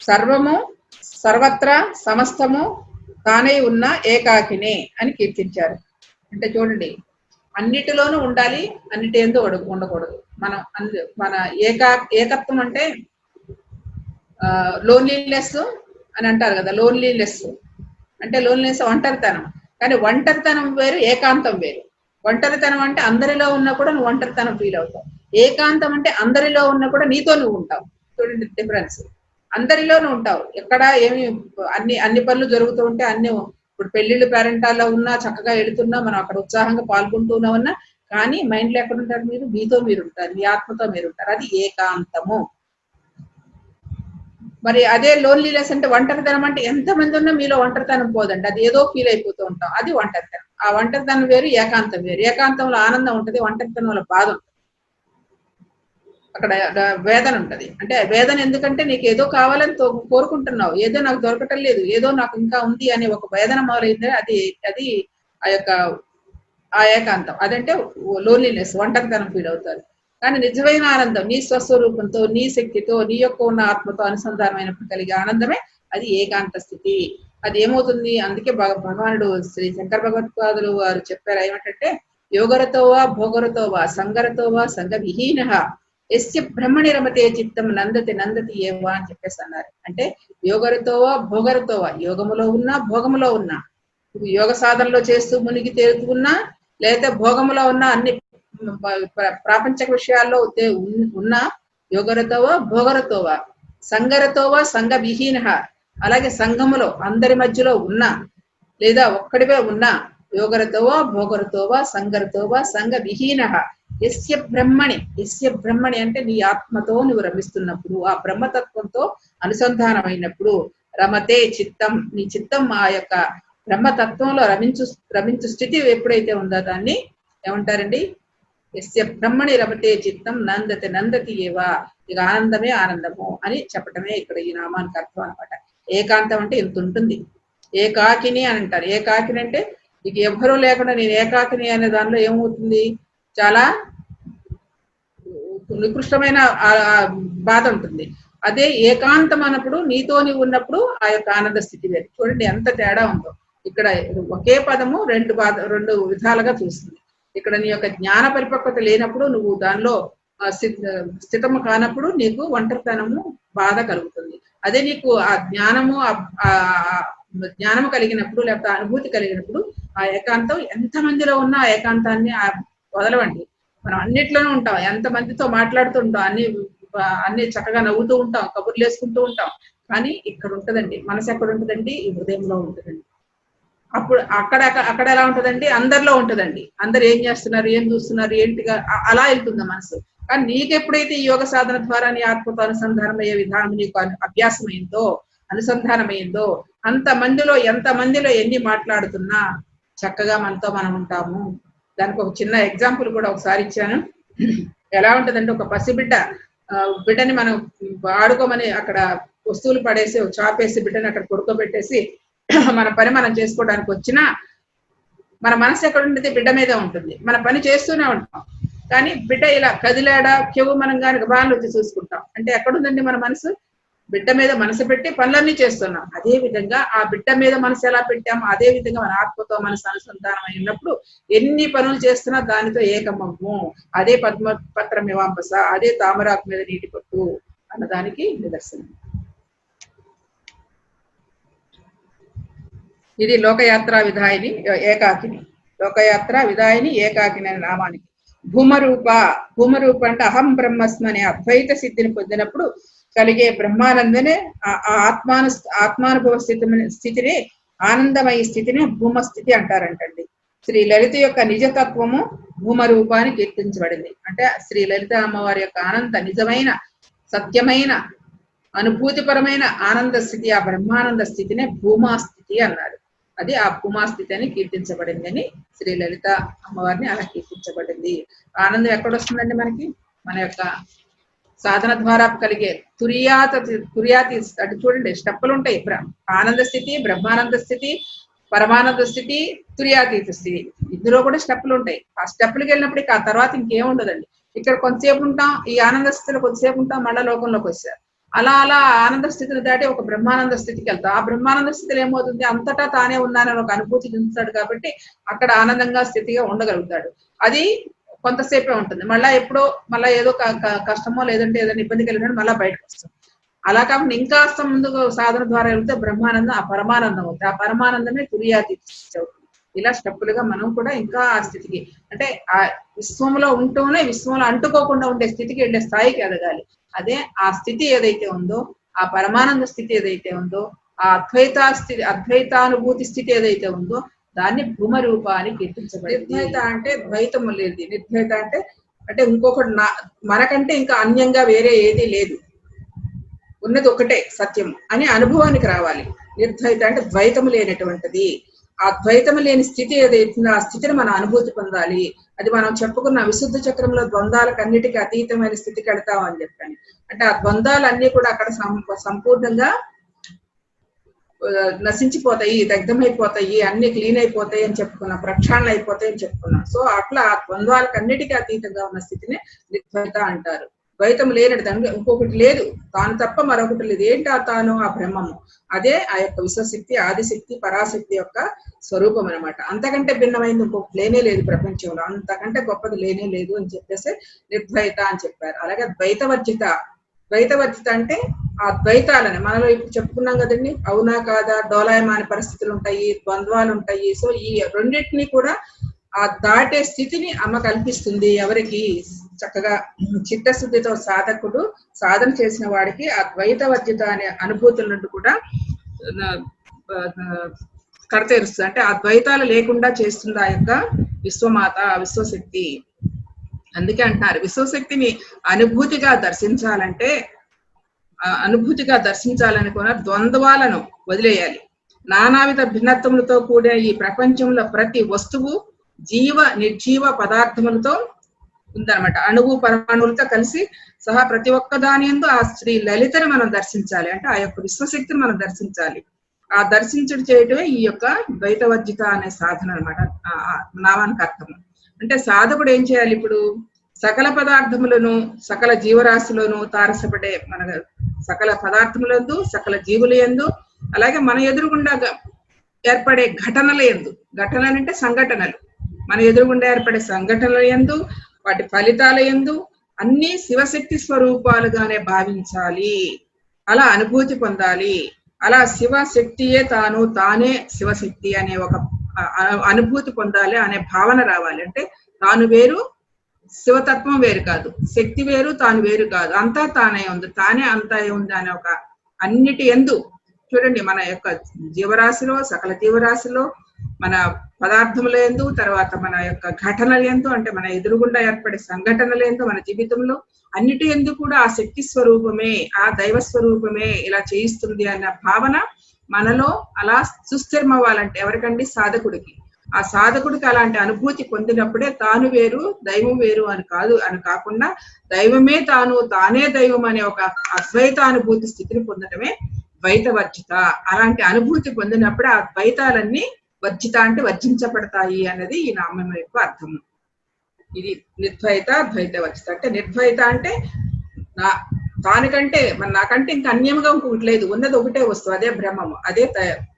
సర్వము సర్వత్రా సమస్తము తానే ఉన్న ఏకాకిని అని కీర్తించారు. అంటే చూడండి, అన్నిటిలోనూ ఉండాలి, అన్నిటి ఎందు ఉండకూడదు. మనం మన ఏకత్వం అంటే లోన్లీనెస్ అని అంటారు కదా. లోన్లీనెస్ అంటే లోన్లీనెస్ ఒంటరితనం. కానీ ఒంటరితనం వేరు, ఏకాంతం వేరు. ఒంటరితనం అంటే అందరిలో ఉన్నా కూడా నువ్వు ఒంటరితనం ఫీల్ అవుతావు. ఏకాంతం అంటే అందరిలో ఉన్నా కూడా నీతో నువ్వు ఉంటావు. చూడండి డిఫరెన్స్. అందరిలోనూ ఉంటావు, ఎక్కడ ఏమి అన్ని పనులు జరుగుతూ ఉంటే అన్ని ఇప్పుడు పెళ్లిళ్ళు పేరెంటాల్లో ఉన్నా చక్కగా వెళుతున్నా మనం అక్కడ ఉత్సాహంగా పాల్గొంటూ ఉన్నామన్నా కానీ మైండ్లో ఎక్కడ ఉంటారు మీరు? మీతో మీరు ఉంటారు, మీ ఆత్మతో మీరు ఉంటారు. అది ఏకాంతము. మరి అదే లోన్లీనెస్ అంటే ఒంటరితనం అంటే ఎంతమంది ఉన్నా మీలో ఒంటరితనం పోదండి, అది ఏదో ఫీల్ అయిపోతూ ఉంటాం. అది ఒంటరితనం. ఆ ఒంటరితనం వేరు, ఏకాంతం వేరు. ఏకాంతంలో ఆనందం ఉంటుంది, ఒంటరితనంలో బాధ ఉంటుంది. అక్కడ వేదన ఉంటది. అంటే వేదన ఎందుకంటే నీకు ఏదో కావాలని కోరుకుంటున్నావు, ఏదో నాకు దొరకటం లేదు, ఏదో నాకు ఇంకా ఉంది అనే ఒక వేదన మొదలైంది. అది అది ఆ ఏకాంతం. అదంటే లోన్లీనెస్, ఒంటరితనం ఫీల్ అవుతారు. కానీ నిజమైన ఆనందం నీ స్వస్వరూపంతో, నీ శక్తితో, నీ యొక్క ఉన్న ఆత్మతో అనుసంధానమైనప్పుడు కలిగే ఆనందమే అది ఏకాంత స్థితి. అది ఏమవుతుంది? అందుకే భగవానుడు శ్రీ శంకర భగవత్పాదులు వారు చెప్పారు ఏమిటంటే, యోగరతోవా భోగరతోవా సంగరతోవా సంగ విహీన ఎస్య బ్రహ్మణి రమతే చిత్తం నందతి నందతి ఏవా అని చెప్పేసి అన్నారు. అంటే యోగరతోవా భోగరతోవా, యోగములో ఉన్నా భోగములో ఉన్నా, యోగ సాధనలో చేస్తూ మునిగి తేలుతూ ఉన్నా, లేదా భోగములో ఉన్న అన్ని ప్రాపంచక విషయాల్లో ఉన్న యోగరతోవా భోగరతోవా సంగరతోవా సంఘ విహీన, అలాగే సంఘములో అందరి మధ్యలో ఉన్నా లేదా ఒక్కడివే ఉన్నా యోగరతోవా భోగరతోవా సంగరతోవా సంఘ విహీన యస్య బ్రహ్మణి. యస్య బ్రహ్మణి అంటే నీ ఆత్మతో నువ్వు రమిస్తున్నప్పుడు, ఆ బ్రహ్మతత్వంతో అనుసంధానమైనప్పుడు, రమతే చిత్తం, నీ చిత్తం ఆ యొక్క బ్రహ్మతత్వంలో రమించు స్థితి ఎప్పుడైతే ఉందో దాన్ని ఏమంటారండి? యస్య బ్రహ్మణి రమతే చిత్తం నందతి నందతి ఏవా. ఇక ఆనందమే ఆనందము అని చెప్పటమే ఇక్కడ ఈ నామానికి అర్థం అనమాట. ఏకాంతం అంటే ఇంత ఉంటుంది. ఏకాకిని అని అంటారు. ఏకాకిని అంటే ఇక ఎవ్వరూ లేకుండా నేను ఏకాకిని అనే దానిలో ఏమవుతుంది? చాలా నికృష్టమైన బాధ ఉంటుంది. అదే ఏకాంతం అన్నప్పుడు నీతో నీవు ఉన్నప్పుడు ఆ యొక్క ఆనంద స్థితి వేరు. చూడండి ఎంత తేడా ఉందో. ఇక్కడ ఒకే పదము రెండు విధాలుగా చూస్తుంది. ఇక్కడ నీ యొక్క జ్ఞాన పరిపక్వత లేనప్పుడు నువ్వు దానిలో స్థితము కానప్పుడు నీకు ఒంటరితనము బాధ కలుగుతుంది. అదే నీకు ఆ జ్ఞానము కలిగినప్పుడు లేకపోతే అనుభూతి కలిగినప్పుడు ఆ ఏకాంతం ఎంతమందిలో ఉన్నా ఆ ఏకాంతాన్ని వదలవండి. మనం అన్నిట్లోనూ ఉంటాం, ఎంతమందితో మాట్లాడుతూ ఉంటాం, అన్ని చక్కగా నవ్వుతూ ఉంటాం, కబుర్లు వేసుకుంటూ ఉంటాం. కానీ ఇక్కడ ఉంటదండి మనసు. ఎక్కడ ఉంటుందండి? ఈ హృదయంలో ఉంటుందండి. అప్పుడు అక్కడ ఎలా ఉంటుందండి? అందరిలో ఉంటుందండి. అందరు ఏం చేస్తున్నారు, ఏం చూస్తున్నారు, ఏంటిగా అలా వెళ్తుంది మనసు. కానీ నీకు ఎప్పుడైతే ఈ యోగ సాధన ద్వారా నీ ఆత్మతో అనుసంధానం అయ్యే విధానం నీకు అభ్యాసమైందో, అనుసంధానమైందో, ఎంతమందిలో ఎన్ని మాట్లాడుతున్నా చక్కగా మనతో మనం ఉంటాము. దానికి ఒక చిన్న ఎగ్జాంపుల్ కూడా ఒకసారి ఇచ్చాను. ఎలా ఉంటుందంటే, ఒక బిడ్డని మనం ఆడుకోమని అక్కడ వస్తువులు పడేసి చాపేసి బిడ్డని అక్కడ పడుకోబెట్టేసి మన పని మనం చేసుకోవడానికి వచ్చినా మన మనసు ఎక్కడ ఉంటుంది? బిడ్డ మీద ఉంటుంది. మన పని చేస్తూనే ఉంటాం. కానీ బిడ్డ ఇలా కదిలాడా చెవు మనం కానీ బాగా వచ్చి చూసుకుంటాం. అంటే ఎక్కడుందండి మన మనసు? బిడ్డ మీద మనసు పెట్టి పనులన్నీ చేస్తున్నాం. అదే విధంగా ఆ బిడ్డ మీద మనసు ఎలా పెట్టామో అదే విధంగా మన ఆత్మతో మనసు అనుసంధానం అయినప్పుడు ఎన్ని పనులు చేస్తున్నా దానితో ఏకమము. అదే పత్రం ఇవాంపస, అదే తామరాకు మీద నీటి పట్టు అన్నదానికి నిదర్శనం. ఇది లోకయాత్ర విధాయిని ఏకాకిని. లోకయాత్ర విధాయిని ఏకాకిని అనే నామానికి. భూమరూప అంటే అహం బ్రహ్మస్మి అనే అద్వైత సిద్ధిని పొందినప్పుడు కలిగే బ్రహ్మానందనే ఆత్మానుభవ స్థితిని, ఆనందమయ స్థితిని భూమస్థితి అంటారంటండి. శ్రీ లలిత యొక్క నిజతత్వము భూమరూపాన్ని కీర్తించబడింది. అంటే శ్రీ లలిత అమ్మవారి యొక్క నిజమైన సత్యమైన అనుభూతిపరమైన ఆనంద స్థితి, ఆ బ్రహ్మానంద స్థితినే భూమా స్థితి అన్నారు. అది ఆ భూమా స్థితి అని కీర్తించబడింది అని శ్రీ లలిత అమ్మవారిని అలా కీర్తించబడింది. ఆనందం ఎక్కడొస్తుందండి మనకి? మన యొక్క సాధన ద్వారా కలిగే తుర్యాతి అంటే చూడండి, స్టెప్పులు ఉంటాయి. ఆనంద స్థితి, బ్రహ్మానంద స్థితి, పరమానంద స్థితి, తుర్యాతీత స్థితి. ఇందులో కూడా స్టెప్పులు ఉంటాయి. ఆ స్టెప్పులకి వెళ్ళినప్పుడు ఆ తర్వాత ఇంకేం ఉండదండి. ఇక్కడ కొంతసేపు ఉంటాం, ఈ ఆనంద స్థితిలో కొద్దిసేపు ఉంటాం, మళ్ళా లోకంలోకి వచ్చారు. అలా అలా ఆనంద స్థితిని దాటి ఒక బ్రహ్మానంద స్థితికి వెళ్తాం. ఆ బ్రహ్మానంద స్థితిలో ఏమవుతుంది? అంతటా తానే ఉన్నానని ఒక అనుభూతి చెందుతాడు కాబట్టి అక్కడ ఆనందంగా స్థితిగా ఉండగలుగుతాడు. అది కొంతసేపే ఉంటుంది. మళ్ళా ఎప్పుడో మళ్ళా ఏదో కష్టమో లేదంటే ఏదైనా ఇబ్బంది కలిగినట్టు మళ్ళా బయటకు వస్తాం. అలా కాకుండా ఇంకా ముందుకు సాధన ద్వారా వెళ్తే బ్రహ్మానందం ఆ పరమానందం అవుతుంది. ఆ పరమానందమే తుర్యాతి అవుతుంది. ఇలా స్టెప్పులుగా మనం కూడా ఇంకా ఆ స్థితికి, అంటే ఆ విశ్వంలో ఉంటూనే విశ్వంలో అంటుకోకుండా ఉండే స్థితికి వెళ్ళే స్థాయికి ఎదగాలి. అదే ఆ స్థితి ఏదైతే ఉందో, ఆ పరమానంద స్థితి ఏదైతే ఉందో, ఆ అద్వైతానుభూతి స్థితి ఏదైతే ఉందో దాన్ని భూమ రూప అని కీర్తించబడింది. నిర్ద్వైత అంటే ద్వైతము లేదు. నిర్ద్వైత అంటే అంటే ఇంకొకటి మనకంటే ఇంకా అన్యంగా వేరే ఏదీ లేదు, ఉన్నది ఒకటే సత్యం అని అనుభవానికి రావాలి. నిర్ద్వైత అంటే ద్వైతము లేనటువంటిది. ఆ ద్వైతము లేని స్థితి ఏదైతుందో ఆ స్థితిని మనం అనుభూతి పొందాలి. అది మనం చెప్పుకున్న విశుద్ధ చక్రంలో ద్వంద్వాలకన్నిటికీ అతీతమైన స్థితికి వెళ్తాం అని చెప్పాను. అంటే ఆ ద్వంద్వాలన్నీ కూడా అక్కడ సంపూర్ణంగా నశించిపోతాయి, దగ్ధమైపోతాయి, అన్ని క్లీన్ అయిపోతాయి అని చెప్పుకున్నాం, ప్రక్షాళన అయిపోతాయి అని చెప్పుకున్నాం. సో అట్లా ఆ ద్వంద్వాలకన్నిటికీ అతీతంగా ఉన్న స్థితిని నిర్ద్వైత అంటారు. ద్వైతం లేనట్టు దాని ఇంకొకటి లేదు, తాను తప్ప మరొకటి లేదు. ఏంటి ఆ తాను? ఆ బ్రహ్మము. అదే ఆ యొక్క విశ్వశక్తి, ఆదిశక్తి, పరాశక్తి యొక్క స్వరూపం అనమాట. అంతకంటే భిన్నమైంది ఇంకొకటి లేనే లేదు ప్రపంచంలో, అంతకంటే గొప్పది లేనే లేదు అని చెప్పేసి నిర్ద్వైత అని చెప్పారు. అలాగే ద్వైతవర్జిత. ద్వైతవర్జిత అంటే ఆ ద్వైతాలని మనలో ఇప్పుడు చెప్పుకున్నాం కదండి, అవునా కాదా, డోలాయమాన పరిస్థితులు ఉంటాయి, ద్వంద్వాలు ఉంటాయి. సో ఈ రెండింటినీ కూడా ఆ దాటే స్థితిని అమ్మ కల్పిస్తుంది. ఎవరికి? చక్కగా చిత్తశుద్ధితో సాధకుడు సాధన చేసిన వాడికి ఆ ద్వైతవర్జిత అనే అనుభూతుల నుండి కూడా కడతేరుస్తుంది. అంటే ఆ ద్వైతాలు లేకుండా చేస్తుంది ఆ యొక్క విశ్వమాత, విశ్వశక్తి. అందుకే అంటున్నారు, విశ్వశక్తిని అనుభూతిగా దర్శించాలని కూడా ద్వంద్వాలను వదిలేయాలి. నానావిధ భిన్నత్వములతో కూడిన ఈ ప్రపంచంలో ప్రతి వస్తువు జీవ నిర్జీవ పదార్థములతో ఉందన్నమాట. అణువు పరమాణువులతో కలిసి సహా ప్రతి ఒక్క దాని యందు ఆ శ్రీ లలితని మనం దర్శించాలి. అంటే ఆ యొక్క విశ్వశక్తిని మనం దర్శించాలి. ఆ దర్శించుడు చేయటమే ఈ యొక్క ద్వైతవర్జిత అనే సాధన అనమాట. నామానికి అర్థము. అంటే సాధకుడు ఏం చేయాలి? ఇప్పుడు సకల పదార్థములను, సకల జీవరాశులను తారసపడే మన సకల పదార్థములందు, సకల జీవుల యందు, అలాగే మన ఎదురుగుండా ఏర్పడే ఘటనల యందు, ఘటనలు అంటే సంఘటనలు, మన ఎదురుగుండా ఏర్పడే సంఘటనల యందు, వాటి ఫలితాల యందు అన్ని శివశక్తి స్వరూపాలుగానే భావించాలి. అలా అనుభూతి పొందాలి. అలా శివశక్తియే తానే శివశక్తి అనే ఒక అనుభూతి పొందాలి అనే భావన రావాలి. అంటే తాను వేరు, శివతత్వం వేరు కాదు, శక్తి వేరు, తాను వేరు కాదు, అంతా తానే ఉంది, తానే అంతా ఉంది అనే ఒక అన్నిటి యందు చూడండి, మన యొక్క జీవరాశిలో, సకల జీవరాశిలో, మన పదార్థముల యందు, తర్వాత మన యొక్క ఘటనల యందు, అంటే మన ఎదురుగుండా ఏర్పడే సంఘటనల యందు, మన జీవితంలో అన్నిటి యందు కూడా ఆ శక్తి స్వరూపమే, ఆ దైవ స్వరూపమే ఇలా చేయిస్తుంది అన్న భావన మనలో అలా సుస్థిరమవ్వాలంటే ఎవరికండి? సాధకుడికి. ఆ సాధకుడికి అలాంటి అనుభూతి పొందినప్పుడే తాను వేరు, దైవం వేరు అని కాకుండా దైవమే తాను, తానే దైవం అనే ఒక అద్వైత అనుభూతి స్థితిని పొందడమే ద్వైతవర్జిత. అలాంటి అనుభూతి పొందినప్పుడు ఆ ద్వైతాలన్నీ వర్జిత అంటే వర్జించబడతాయి అన్నది ఈ నామం యొక్క అర్థము. ఇది నిర్ద్వైత, ద్వైతవర్జిత. అంటే నిర్ద్వైత అంటే దానికంటే నాకంటే ఇంకా అన్యముగా ఇంకొకటి లేదు, ఉన్నది ఒకటే వస్తువు, అదే బ్రహ్మము, అదే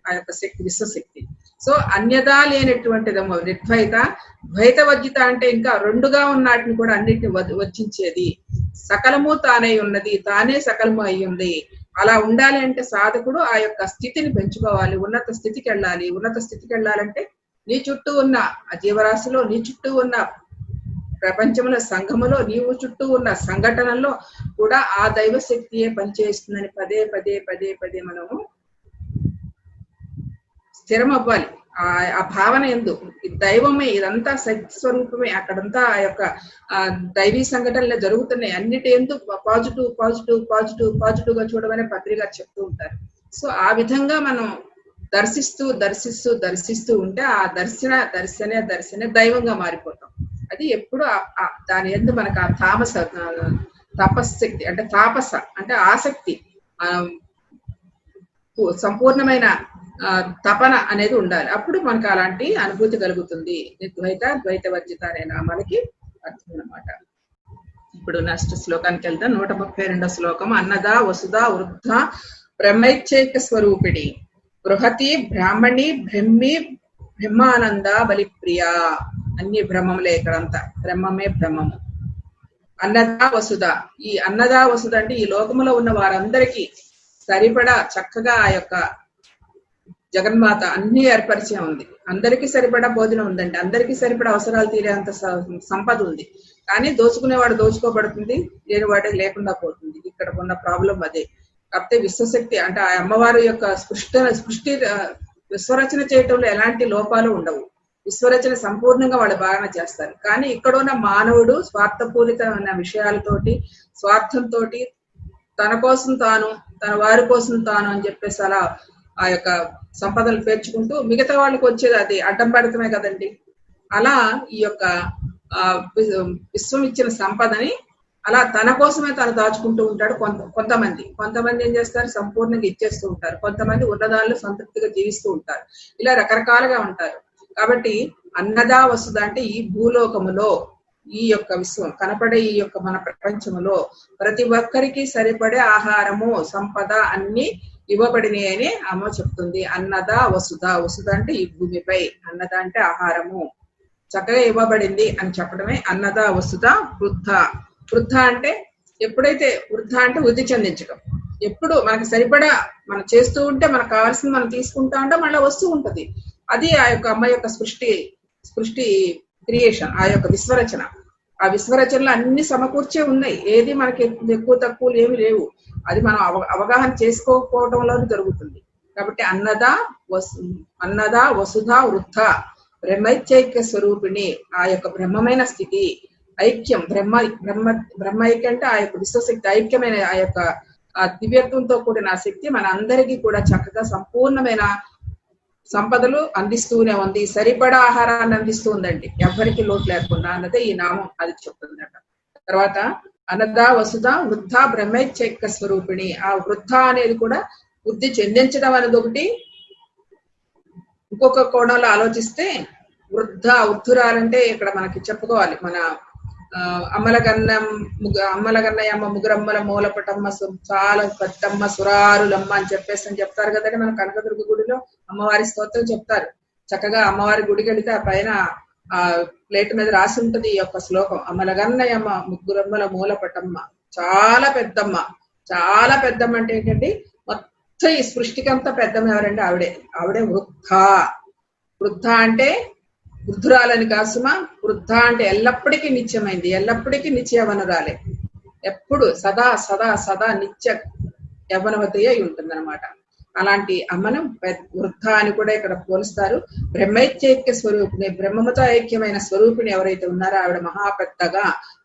ఆ యొక్క శక్తి, విశ్వశక్తి. సో అన్యదా లేనటువంటిదము నిర్ద్వైత. ద్వైతవర్జిత అంటే ఇంకా రెండుగా ఉన్నటిని కూడా అన్నిటిని వర్జించేది. సకలము తానై ఉన్నది, తానే సకలము అయి ఉంది. అలా ఉండాలి అంటే సాధకుడు ఆ యొక్క స్థితిని పెంచుకోవాలి, ఉన్నత స్థితికి వెళ్ళాలి. ఉన్నత స్థితికి వెళ్ళాలంటే నీ చుట్టూ ఉన్న ఆ జీవరాశిలో, నీ చుట్టూ ఉన్న ప్రపంచంలో, సంఘములో, నీవు చుట్టూ ఉన్న సంఘటనల్లో కూడా ఆ దైవ శక్తియే పనిచేస్తుందని పదే పదే పదే పదే మనము స్థిరం అవ్వాలి. ఆ భావన ఎందు దైవమే, ఇదంతా శక్తి స్వరూపమే, అక్కడంతా ఆ యొక్క దైవీ సంఘటనలు జరుగుతున్నాయి, అన్నిటి ఎందు పాజిటివ్ పాజిటివ్ పాజిటివ్ పాజిటివ్ గా చూడమని పత్రి గారు చెప్తూ ఉంటారు. సో ఆ విధంగా మనం దర్శిస్తూ దర్శిస్తూ దర్శిస్తూ ఉంటే ఆ దర్శనే దైవంగా మారిపోతాం. అది ఎప్పుడు దాని ఎందు మనకు ఆ తపశక్తి అంటే తాపస అంటే ఆసక్తి, సంపూర్ణమైన తపన అనేది ఉండాలి. అప్పుడు మనకు అలాంటి అనుభూతి కలుగుతుంది. ద్వైత వర్జిత అనే నామాలకి అర్థం అన్నమాట. ఇప్పుడు నెక్స్ట్ శ్లోకానికి వెళ్తాం. 132వ శ్లోకం. అన్నదా వసుధ వృద్ధ బ్రహ్మైచ్చైక స్వరూపిణి బృహతి బ్రాహ్మణి బ్రహ్మానంద బలిప్రియ. అన్ని బ్రహ్మములే ఇక్కడంతా, బ్రహ్మమే బ్రహ్మము. అన్నదా వసుధ, ఈ అన్నదా వసుధ అంటే ఈ లోకములో ఉన్న వారందరికీ సరిపడా చక్కగా ఆ యొక్క జగన్మాత అన్ని ఏర్పరిచే ఉంది. అందరికీ సరిపడా భోజనం ఉందండి, అందరికీ సరిపడా అవసరాలు తీరేంత సంపద ఉంది. కానీ దోచుకునేవాడు దోచుకోబడుతుంది, లేనివాడికి లేకుండా పోతుంది. ఇక్కడ ఉన్న ప్రాబ్లం అదే. కాకపోతే విశ్వశక్తి అంటే ఆ అమ్మవారి యొక్క సృష్టి విశ్వరచన చేయటంలో ఎలాంటి లోపాలు ఉండవు. విశ్వరచన సంపూర్ణంగా వాళ్ళు బాగా చేస్తారు. కానీ ఇక్కడ ఉన్న మానవుడు స్వార్థపూరితమైన విషయాలతోటి, స్వార్థంతో తన కోసం తాను, తన వారి కోసం తాను అని చెప్పేసి అలా ఆ యొక్క సంపదలు పేర్చుకుంటూ మిగతా వాళ్ళకి వచ్చేది అది అడ్డం పడటమే కదండి. అలా ఈ యొక్క విశ్వం ఇచ్చిన సంపదని అలా తన కోసమే తను దాచుకుంటూ ఉంటాడు. కొంతమంది ఏం చేస్తారు, సంపూర్ణంగా ఇచ్చేస్తూ ఉంటారు. కొంతమంది ఉన్నదాళ్ళు సంతృప్తిగా జీవిస్తూ ఉంటారు. ఇలా రకరకాలుగా ఉంటారు. కాబట్టి అన్నదా వసుధ అంటే ఈ భూలోకములో ఈ యొక్క విశ్వం కనపడే ఈ యొక్క మన ప్రపంచములో ప్రతి ఒక్కరికి సరిపడే ఆహారము, సంపద అన్ని ఇవ్వబడినాయి అని అమ్మ చెప్తుంది. అన్నదా వసుధ, వసుధ అంటే ఈ భూమిపై, అన్నద అంటే ఆహారము చక్కగా ఇవ్వబడింది అని చెప్పడమే అన్నదా వసుధ. వృద్ధ అంటే ఎప్పుడైతే వృద్ధ అంటే వృద్ధి చెందించడం. ఎప్పుడు మనకి సరిపడా మనం చేస్తూ ఉంటే మనకు కావాల్సింది మనం తీసుకుంటా ఉంటే మళ్ళీ వస్తూ ఉంటది. అది ఆ యొక్క అమ్మ యొక్క సృష్టి క్రియేషన్, ఆ యొక్క విశ్వరచన. ఆ విశ్వరచనలో అన్ని సమకూర్చే ఉన్నాయి. ఏది మనకి ఎక్కువ తక్కువలు ఏమి లేవు. అది మనం అవగాహన చేసుకోకపోవడంలోనే జరుగుతుంది. కాబట్టి అన్నదా వసుధ వృద్ధ బ్రహ్మైక్య స్వరూపిణి, ఆ యొక్క బ్రహ్మమైన స్థితి, ఐక్యం, బ్రహ్మైక్యం అంటే ఆ యొక్క విశ్వశక్తి, ఐక్యమైన ఆ యొక్క దివ్యత్వంతో కూడిన ఆ శక్తి మన అందరికీ కూడా చక్కగా సంపూర్ణమైన సంపదలు అందిస్తూనే ఉంది. సరిపడా ఆహారాన్ని అందిస్తూ ఉందండి, ఎవరికి లోటు లేకుండా అన్నదే ఈ నామం అది చెప్తుందట. తర్వాత అన్నదా వసుధ వృద్ధ బ్రహ్మైక్య స్వరూపిణి. ఆ వృద్ధ అనేది కూడా వృద్ధి చెందించడం అనేది ఒకటి. ఇంకొక కోణంలో ఆలోచిస్తే వృద్ధురాలంటే ఇక్కడ మనకి చెప్పుకోవాలి, మన అమ్మలగన్నయమ్మ ముగ్గురమ్మల మూలపటమ్మ చాలా పెద్దమ్మ సురారులమ్మ అని చెప్పేసి అని చెప్తారు కదండి. మన కనకదుర్గ గుడిలో అమ్మవారి స్తోత్రం చెప్తారు. చక్కగా అమ్మవారి గుడికి వెళితే ఆ పైన ఆ ప్లేట్ మీద రాసి ఉంటది ఈ యొక్క శ్లోకం. అమ్మలగన్నయమ్మ ముగ్గురమ్మల మూలపటమ్మ చాలా పెద్దమ్మ. చాలా పెద్దమ్మ అంటే ఏంటండి, మొత్తం ఈ సృష్టికంతా పెద్దమ్మ ఎవరంటే ఆవిడే వృద్ధ అంటే వృద్ధురాలని కాసుమా. వృద్ధ అంటే ఎల్లప్పటికీ నిత్యమైంది, ఎల్లప్పటికీ నిత్యవనరాలే, ఎప్పుడు సదా సదా సదా నిత్య యవనవతి అయి ఉంటుందన్నమాట. అలాంటి అమ్మను వృద్ధ అని కూడా ఇక్కడ పోలుస్తారు. బ్రహ్మైక్య స్వరూపిణి, బ్రహ్మముతో ఐక్యమైన స్వరూపిణి ఎవరైతే ఉన్నారో ఆవిడ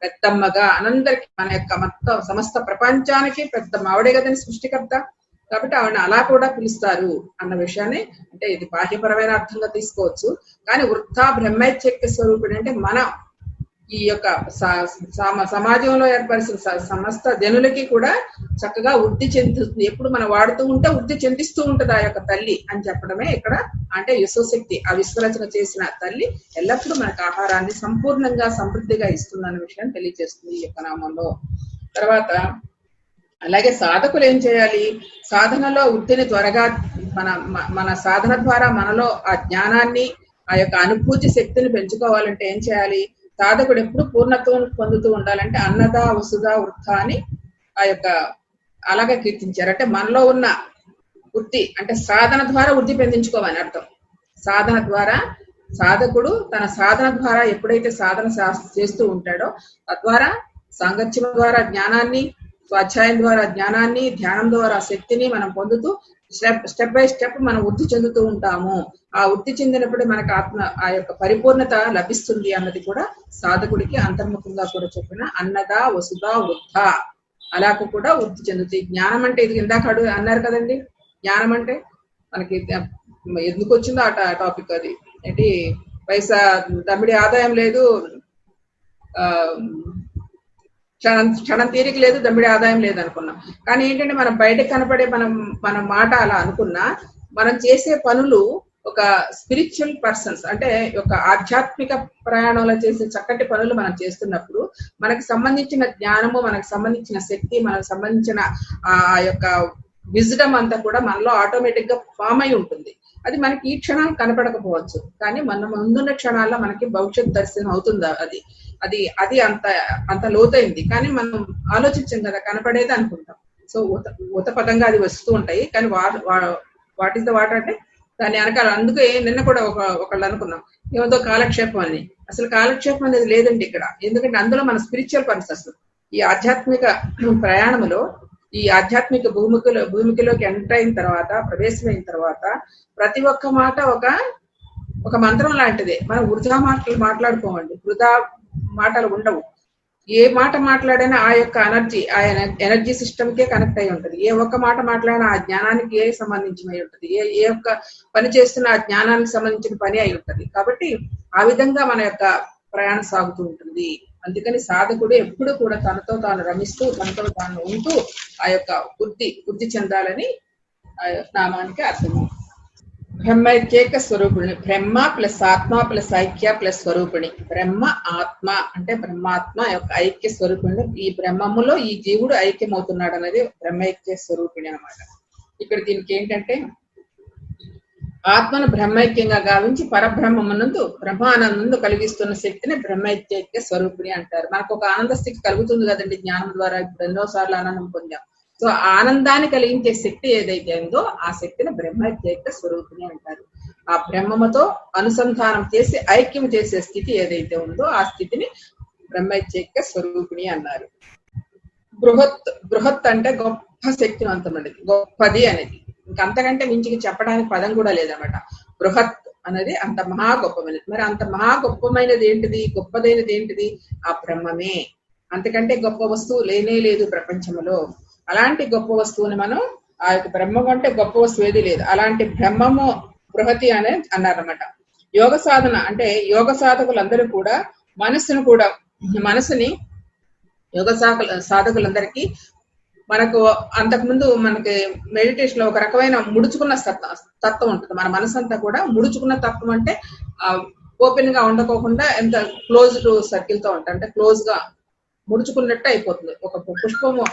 పెద్దమ్మగా అనందరికి, మన యొక్క మొత్తం సమస్త ప్రపంచానికి పెద్దమ్మ ఆవిడే కదండి సృష్టికర్త. కాబట్టి ఆవిడని అలా కూడా పిలుస్తారు అన్న విషయాన్ని, అంటే ఇది బాహ్యపరమైన అర్థంగా తీసుకోవచ్చు. కానీ వృద్ధ బ్రహ్మైక్య స్వరూపిణి అంటే మన ఈ యొక్క సమాజంలో ఏర్పరిచిన సమస్త జనులకి కూడా చక్కగా వృద్ధి చెందుతుంది. ఎప్పుడు మనం వాడుతూ ఉంటే వృద్ధి చెందిస్తూ ఉంటది ఆ యొక్క తల్లి అని చెప్పడమే ఇక్కడ. అంటే విశ్వశక్తి, ఆ విశ్వరచన చేసిన తల్లి ఎల్లప్పుడూ మనకు ఆహారాన్ని సంపూర్ణంగా సమృద్ధిగా ఇస్తుందన్న విషయాన్ని తెలియజేస్తుంది ఈ యొక్క నామంలో. తర్వాత అలాగే సాధకులు ఏం చేయాలి, సాధనలో వృద్ధిని త్వరగా మన సాధన ద్వారా మనలో ఆ జ్ఞానాన్ని, ఆ యొక్క అనుభూతి శక్తిని పెంచుకోవాలంటే ఏం చేయాలి, సాధకుడు ఎప్పుడు పూర్ణత్వం పొందుతూ ఉండాలంటే అన్నదా వసుధ వృద్ధ అని ఆ యొక్క అలాగే కీర్తించారు. అంటే మనలో ఉన్న వృద్ధి అంటే సాధన ద్వారా వృద్ధి పెంచుకోవాలని అర్థం. సాధన ద్వారా సాధకుడు తన సాధన ద్వారా ఎప్పుడైతే సాధన చేస్తూ ఉంటాడో తద్వారా సాంగత్యం ద్వారా జ్ఞానాన్ని, స్వాధ్యాయం ద్వారా జ్ఞానాన్ని, ధ్యానం ద్వారా శక్తిని మనం పొందుతూ స్టెప్ బై స్టెప్ మనం వృద్ధి చెందుతూ ఉంటాము. ఆ వృద్ధి చెందినప్పుడు మనకు ఆత్మ ఆ యొక్క పరిపూర్ణత లభిస్తుంది అన్నది కూడా సాధకుడికి అంతర్ముఖంగా కూడా చెప్పిన అన్నదా వసుదా వృద్ధ అలాగ కూడా వృద్ధి చెందుతుంది. జ్ఞానం అంటే ఇది ఇందాక అన్నారు కదండి, జ్ఞానం అంటే మనకి ఎందుకు వచ్చిందో ఆ టాపిక్ అది ఏంటి, పైసా దమ్మిడి ఆదాయం లేదు, ఆ క్షణం తీరిక లేదు, దమ్మిడి ఆదాయం లేదు అనుకున్నాం. కానీ ఏంటంటే మనం బయటకు కనపడే మన మాట అలా అనుకున్నా, మనం చేసే పనులు ఒక స్పిరిచువల్ పర్సన్స్ అంటే ఒక ఆధ్యాత్మిక ప్రయాణంలో చేసే చక్కటి పనులు మనం చేస్తున్నప్పుడు మనకు సంబంధించిన జ్ఞానము, మనకు సంబంధించిన శక్తి, మనకు సంబంధించిన ఆ యొక్క విజ్డమ్ అంతా కూడా మనలో ఆటోమేటిక్ గా ఫామ్ అయి ఉంటుంది. అది మనకి ఈ క్షణం కనపడకపోవచ్చు, కానీ మన ముందున్న క్షణాల్లో మనకి భవిష్యత్ దర్శనం అవుతుందా అది అది అది అంత అంత లోతైంది. కానీ మనం ఆలోచించాం కదా, కనపడేది అనుకుంటాం. సో ఉత పదంగా అది వస్తూ ఉంటాయి, కానీ వాట్ ఈస్ ద వాట్ అంటే దాని వెనకాల. అందుకే నిన్న కూడా ఒకళ్ళు అనుకున్నాం ఏదో కాలక్షేపం అని. అసలు కాలక్షేపం అనేది లేదండి ఇక్కడ. ఎందుకంటే అందులో మన స్పిరిచువల్ పర్పస్, ఈ ఆధ్యాత్మిక ప్రయాణంలో, ఈ ఆధ్యాత్మిక భూమికిలోకి ఎంటర్ అయిన తర్వాత, ప్రవేశమైన తర్వాత ప్రతి ఒక్క మాట ఒక మంత్రం లాంటిదే. మనం వృధా మాటలు మాట్లాడుకోమండి, వృధా మాటలు ఉండవు. ఏ మాట మాట్లాడినా ఆ యొక్క ఎనర్జీ సిస్టమ్ కే కనెక్ట్ అయి ఉంటుంది. ఏ ఒక్క మాట మాట్లాడినా ఆ జ్ఞానానికి ఏ సంబంధించిన ఉంటుంది, ఏ ఒక్క పని చేస్తున్న ఆ జ్ఞానానికి సంబంధించిన పని అయి ఉంటుంది. కాబట్టి ఆ విధంగా మన యొక్క ప్రయాణం సాగుతూ ఉంటుంది. అందుకని సాధకుడు ఎప్పుడు కూడా తనతో తాను రమిస్తూ, తనతో తాను ఉంటూ ఆ యొక్క వృద్ధి చెందాలని నామానికి అర్థము. బ్రహ్మైక్యేక స్వరూపిణి, బ్రహ్మ ప్లస్ ఆత్మ ప్లస్ ఐక్య ప్లస్ స్వరూపిణి. బ్రహ్మ ఆత్మ అంటే బ్రహ్మాత్మ యొక్క ఐక్య స్వరూపిణి. ఈ బ్రహ్మములో ఈ జీవుడు ఐక్యమవుతున్నాడు అనేది బ్రహ్మైక్య స్వరూపిణి అనమాట. ఇక్కడ దీనికి ఏంటంటే ఆత్మను బ్రహ్మైక్యంగా గావించి పరబ్రహ్మమునందు బ్రహ్మానందు కలిగిస్తున్న శక్తిని బ్రహ్మైక్య స్వరూపిణి అంటారు. మనకు ఒక ఆనంద స్థితి కలుగుతుంది కదండి జ్ఞానం ద్వారా. ఇప్పుడు ఎన్నోసార్లు ఆనందం పొందాం. సో ఆనందాన్ని కలిగించే శక్తి ఏదైతే ఉందో ఆ శక్తిని బ్రహ్మైక్య స్వరూపిణి అంటారు. ఆ బ్రహ్మముతో అనుసంధానం చేసి ఐక్యం చేసే స్థితి ఏదైతే ఉందో ఆ స్థితిని బ్రహ్మైక్య స్వరూపిణి అన్నారు. బృహత్ అంటే గొప్ప శక్తివంతమైనది, గొప్పది అనేది. ఇంకంతకంటే మించి చెప్పడానికి పదం కూడా లేదన్నమాట. బృహత్ అనేది అంత మహా గొప్పమైనది. మరి అంత మహా గొప్పమైనది ఏంటిది, గొప్పదైనది ఏంటిది? ఆ బ్రహ్మమే. అంతకంటే గొప్ప వస్తువు లేనే లేదు ప్రపంచంలో. అలాంటి గొప్ప వస్తువుని మనం ఆ యొక్క బ్రహ్మం అంటే గొప్ప వస్తువు ఏది లేదు. అలాంటి బ్రహ్మము బృహతి అనే అన్నారన్నమాట. యోగ సాధన అంటే యోగ సాధకులందరూ కూడా మనసుని యోగ సాధకులందరికీ మనకు అంతకుముందు మనకి మెడిటేషన్ లో ఒక రకమైన ముడుచుకున్న తత్వం ఉంటుంది. మన మనసంతా కూడా ముడుచుకున్న తత్వం అంటే ఓపెన్ గా ఉండకోకుండా ఎంత క్లోజ్డ్ సర్కిల్ తో ఉంటుంది, అంటే క్లోజ్ గా ముడుచుకున్నట్టు అయిపోతుంది. ఒక పుష్పము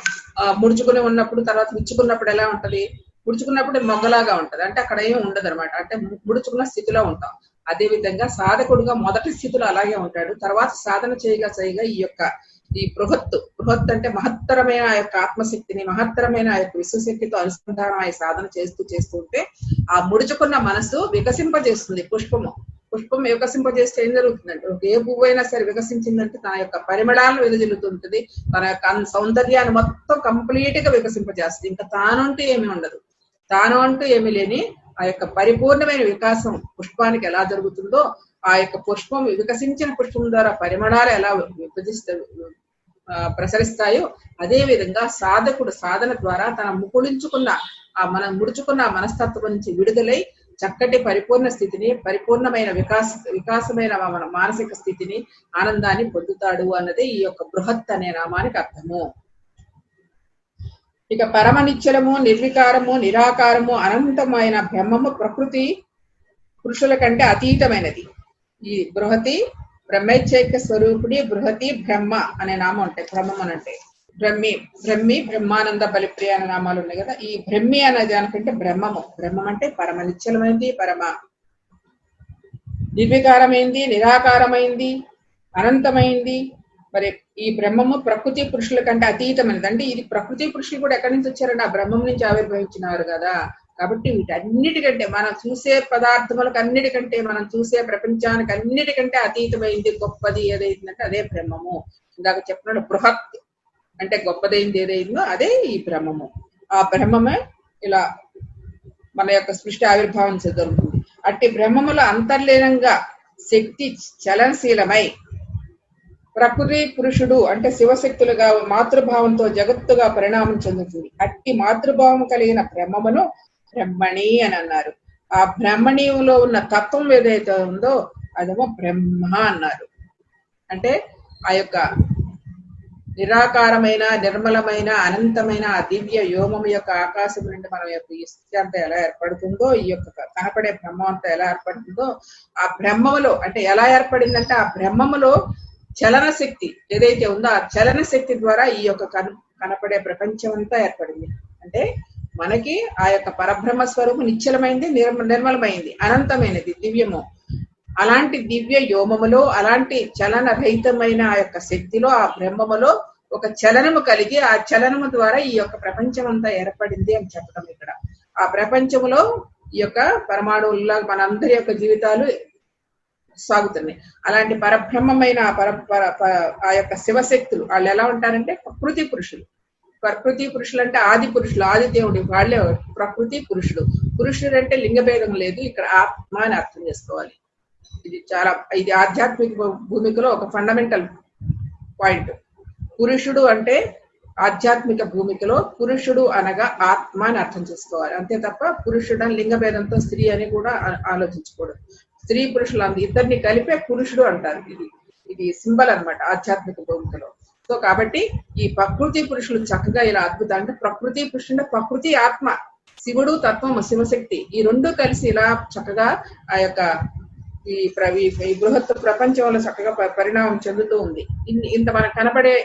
ముడుచుకుని ఉన్నప్పుడు తర్వాత విచ్చుకున్నప్పుడు ఎలా ఉంటది, ముడుచుకున్నప్పుడు మొగ్గలాగా ఉంటది, అంటే అక్కడ ఏమి ఉండదు అనమాట, అంటే ముడుచుకున్న స్థితిలో ఉంటాం. అదే విధంగా సాధకుడుగా మొదటి స్థితిలో అలాగే ఉంటాడు. తర్వాత సాధన చేయగా ఈ బృహత్ అంటే మహత్తరమైన ఆ యొక్క ఆత్మశక్తిని, మహత్తరమైన ఆ యొక్క విశ్వశక్తితో అనుసంధానం ఆ సాధన చేస్తూ ఉంటే ఆ ముడుచుకున్న మనసు వికసింపజేస్తుంది. పుష్పం వికసింపజేస్తే ఏం జరుగుతుందంటే, ఏ పువ్వు అయినా సరే వికసించిందంటే తన యొక్క పరిమళాలను వెదజల్లుతుంటది, తన యొక్క సౌందర్యాన్ని మొత్తం కంప్లీట్ గా వికసింపజేస్తుంది. ఇంకా తానంటూ ఏమీ ఉండదు. తాను అంటూ ఏమీ లేని ఆ యొక్క పరిపూర్ణమైన వికాసం పుష్పానికి ఎలా జరుగుతుందో, ఆ యొక్క పుష్పం వికసించిన పుష్పం ద్వారా పరిమళాలు ఎలా ప్రసరిస్తాయో, అదే విధంగా సాధకుడు సాధన ద్వారా తన మనం ముడుచుకున్న మనస్తత్వం నుంచి విడుదలై చక్కటి పరిపూర్ణ స్థితిని, పరిపూర్ణమైన వికాసమైన మానసిక స్థితిని, ఆనందాన్ని పొందుతాడు అన్నది ఈ యొక్క బృహత్ అనే నామానికి అర్థము. ఇక పరమ నిశ్చలము, నిర్వికారము, నిరాకారము, అనంతమైన బ్రహ్మము ప్రకృతి పురుషుల కంటే అతీతమైనది. ఈ బృహతి బ్రహ్మైక్య స్వరూపుడి, బృహతి బ్రహ్మ అనే నామం ఉంటాయి. బ్రహ్మం అని అంటే బ్రహ్మి, బ్రహ్మానంద బలిప్రియ అనే నామాలు ఉన్నాయి కదా. ఈ బ్రహ్మి అనే దానికంటే బ్రహ్మం అంటే పరమ నిశ్చలమైంది, పరమ నిర్వికారమైంది, నిరాకారమైంది, అనంతమైంది. మరి ఈ బ్రహ్మము ప్రకృతి పురుషుల కంటే అతీతమైనది. అంటే ఇది ప్రకృతి పురుషులు కూడా ఎక్కడి నుంచి వచ్చారంటే ఆ బ్రహ్మం నుంచి ఆవిర్భవించినారు కదా. కాబట్టి వీటన్నిటికంటే మనం చూసే పదార్థములకు అన్నిటికంటే, మనం చూసే ప్రపంచానికి అన్నిటికంటే అతీతమైంది, గొప్పది ఏదైతుందంటే అదే బ్రహ్మము. ఇందాక చెప్పినట్టు బృహత్ అంటే గొప్పదైంది ఏదైందో అదే ఈ బ్రహ్మము. ఆ బ్రహ్మమే ఇలా మన యొక్క సృష్టి ఆవిర్భావం జరుగుతుంది. అట్టి బ్రహ్మములో అంతర్లీనంగా శక్తి చలనశీలమై ప్రకృతి పురుషుడు అంటే శివశక్తులుగా మాతృభావంతో జగత్తుగా పరిణామం చెందుతుంది. అట్టి మాతృభావం కలిగిన బ్రహ్మమును బ్రహ్మణి అని అన్నారు. ఆ బ్రహ్మణీయంలో ఉన్న తత్వం ఏదైతే ఉందో అదేమో బ్రహ్మ అన్నారు. అంటే ఆ యొక్క నిరాకారమైన నిర్మలమైన అనంతమైన ఆ దివ్య యోమం యొక్క ఆకాశం నుండి మన యొక్క ఈ స్థితి అంతా ఎలా ఏర్పడుతుందో, ఈ యొక్క కనపడే బ్రహ్మం అంతా ఎలా ఏర్పడుతుందో, ఆ బ్రహ్మములో అంటే ఎలా ఏర్పడిందంటే ఆ బ్రహ్మములో చలన శక్తి ఏదైతే ఉందో ఆ చలన శక్తి ద్వారా ఈ యొక్క కనపడే ప్రపంచం అంతా ఏర్పడింది. అంటే మనకి ఆ యొక్క పరబ్రహ్మ స్వరూపం నిశ్చలమైంది, నిర్మలమైంది, అనంతమైనది, దివ్యము. అలాంటి దివ్య యోమములో అలాంటి చలన రహితమైన ఆ యొక్క శక్తిలో ఆ బ్రహ్మములో ఒక చలనము కలిగి ఆ చలనము ద్వారా ఈ యొక్క ప్రపంచం అంతా ఏర్పడింది అని చెప్పడం ఇక్కడ. ఆ ప్రపంచములో ఈ యొక్క పరమాణువుల్లో మనందరి యొక్క జీవితాలు సాగుతున్నాయి. అలాంటి పరబ్రహ్మమైన ఆ యొక్క శివశక్తులు వాళ్ళు ఎలా ఉంటారంటే ప్రకృతి పురుషులు. ప్రకృతి పురుషులు అంటే ఆది పురుషులు, ఆది దేవుడు, వాళ్ళే ప్రకృతి పురుషుడు. పురుషుడు అంటే లింగభేదం లేదు, ఇక్కడ ఆత్మ అని అర్థం చేసుకోవాలి. ఇది ఆధ్యాత్మిక భూమికలో ఒక ఫండమెంటల్ పాయింట్. పురుషుడు అంటే ఆధ్యాత్మిక భూమికలో పురుషుడు అనగా ఆత్మ అని అర్థం చేసుకోవాలి. అంతే తప్ప పురుషుడు అని లింగభేదంతో స్త్రీ అని కూడా ఆలోచించకూడదు. స్త్రీ పురుషులు ఇద్దరిని కలిపే పురుషుడు అంటారు. ఇది సింబల్ అన్నమాట ఆధ్యాత్మిక భూమికలో. సో కాబట్టి ఈ ప్రకృతి పురుషులు చక్కగా ఇలా అద్భుతం అంటే ప్రకృతి పురుషుడు అంటే ప్రకృతి ఆత్మ, శివుడు తత్వము, శివశక్తి, ఈ రెండు కలిసి ఇలా చక్కగా ఆ యొక్క ఈ బృహత్ ప్రపంచంలో చక్కగా పరిణామం చెందుతూ ఉంది. ఇంత మనకు కనపడే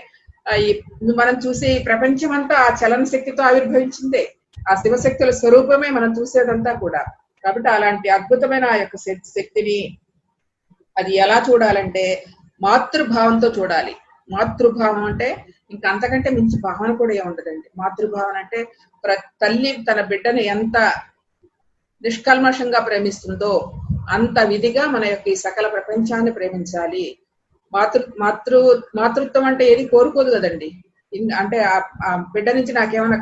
మనం చూసే ప్రపంచం అంతా ఆ చలన శక్తితో ఆవిర్భవించిందే, ఆ శివశక్తుల స్వరూపమే మనం చూసేదంతా కూడా. కాబట్టి అలాంటి అద్భుతమైన ఆ యొక్క శక్తిని అది ఎలా చూడాలంటే మాతృభావంతో చూడాలి. మాతృభావం అంటే ఇంకా అంతకంటే మించి భావన కూడా ఏముండదండి. మాతృభావన అంటే తల్లి తన బిడ్డను ఎంత నిష్కల్మషంగా ప్రేమిస్తుందో అంత విధిగా మన యొక్క ఈ సకల ప్రపంచాన్ని ప్రేమించాలి. మాతృత్వం అంటే ఏది కోరుకోదు కదండి. అంటే ఆ బిడ్డ నుంచి నాకేమైనా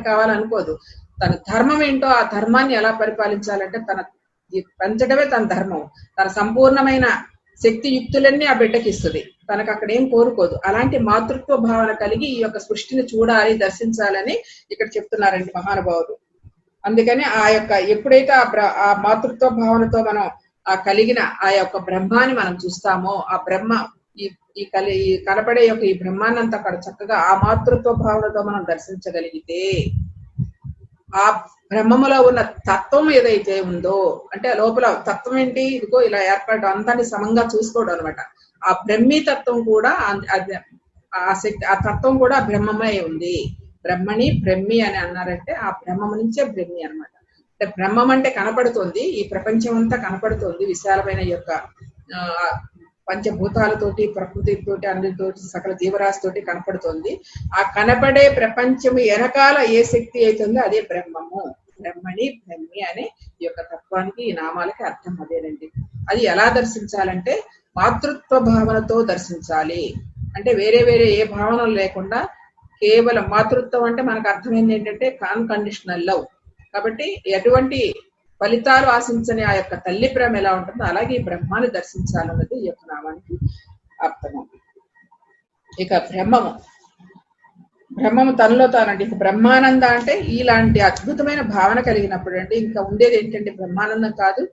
కావాలనుకోదు. తన ధర్మం ఏంటో ఆ ధర్మాన్ని ఎలా పరిపాలించాలంటే పెంచడమే తన ధర్మం. తన సంపూర్ణమైన శక్తి యుక్తులన్నీ ఆ బిడ్డకి ఇస్తుంది, తనకు అక్కడ ఏం కోరుకోదు. అలాంటి మాతృత్వ భావన కలిగి ఈ యొక్క సృష్టిని చూడాలి, దర్శించాలని ఇక్కడ చెప్తున్నారండి మహానుభావులు. అందుకని ఆ యొక్క ఎప్పుడైతే ఆ మాతృత్వ భావనతో మనం ఆ కలిగిన ఆ యొక్క బ్రహ్మాన్ని మనం చూస్తామో, ఆ బ్రహ్మ ఈ కనపడే యొక్క ఈ బ్రహ్మాన్నంతా అక్కడ చక్కగా ఆ మాతృత్వ భావనతో మనం దర్శించగలిగితే ఆ బ్రహ్మములో ఉన్న తత్వం ఏదైతే ఉందో అంటే లోపల తత్వం ఏంటి, ఇదిగో ఇలా ఏర్పడడం, అంతాన్ని సమంగా చూసుకోవడం అనమాట. ఆ బ్రహ్మీ తత్వం కూడా ఆ శక్తి ఆ తత్వం కూడా బ్రహ్మమై ఉంది. బ్రహ్మని బ్రహ్మి అని అన్నారంటే ఆ బ్రహ్మము నుంచే బ్రహ్మి అనమాట. అంటే బ్రహ్మం అంటే కనపడుతోంది, ఈ ప్రపంచం అంతా కనపడుతోంది, విశాలమైన యొక్క పంచభూతాలతోటి, ప్రకృతితోటి, అన్నిటితోటి, సకల జీవరాశితోటి కనపడుతోంది. ఆ కనపడే ప్రపంచము వెనకాల ఏ శక్తి అవుతుందో అదే బ్రహ్మము. బ్రహ్మని బ్రహ్మి అనే ఈ యొక్క తత్వానికి ఈ నామాలకి అర్థం అదేనండి. అది ఎలా దర్శించాలంటే మాతృత్వ భావనతో దర్శించాలి. అంటే వేరే వేరే ఏ భావనలు లేకుండా కేవలం మాతృత్వం అంటే మనకు అర్థమైంది ఏంటంటే అన్కండిషనల్ లవ్. కాబట్టి ఎటువంటి ఫలితాలు ఆశించని ఆ యొక్క తల్లి ప్రేమ ఎలా ఉంటుందో అలాగే ఈ బ్రహ్మాన్ని దర్శించాలన్నది ఈ యొక్క నామానికి అర్థము. ఇక బ్రహ్మము తనలో తానండి. ఇక బ్రహ్మానంద అంటే ఇలాంటి అద్భుతమైన భావన కలిగినప్పుడు అండి ఇంకా ఉండేది ఏంటంటే బ్రహ్మానందం కాదు,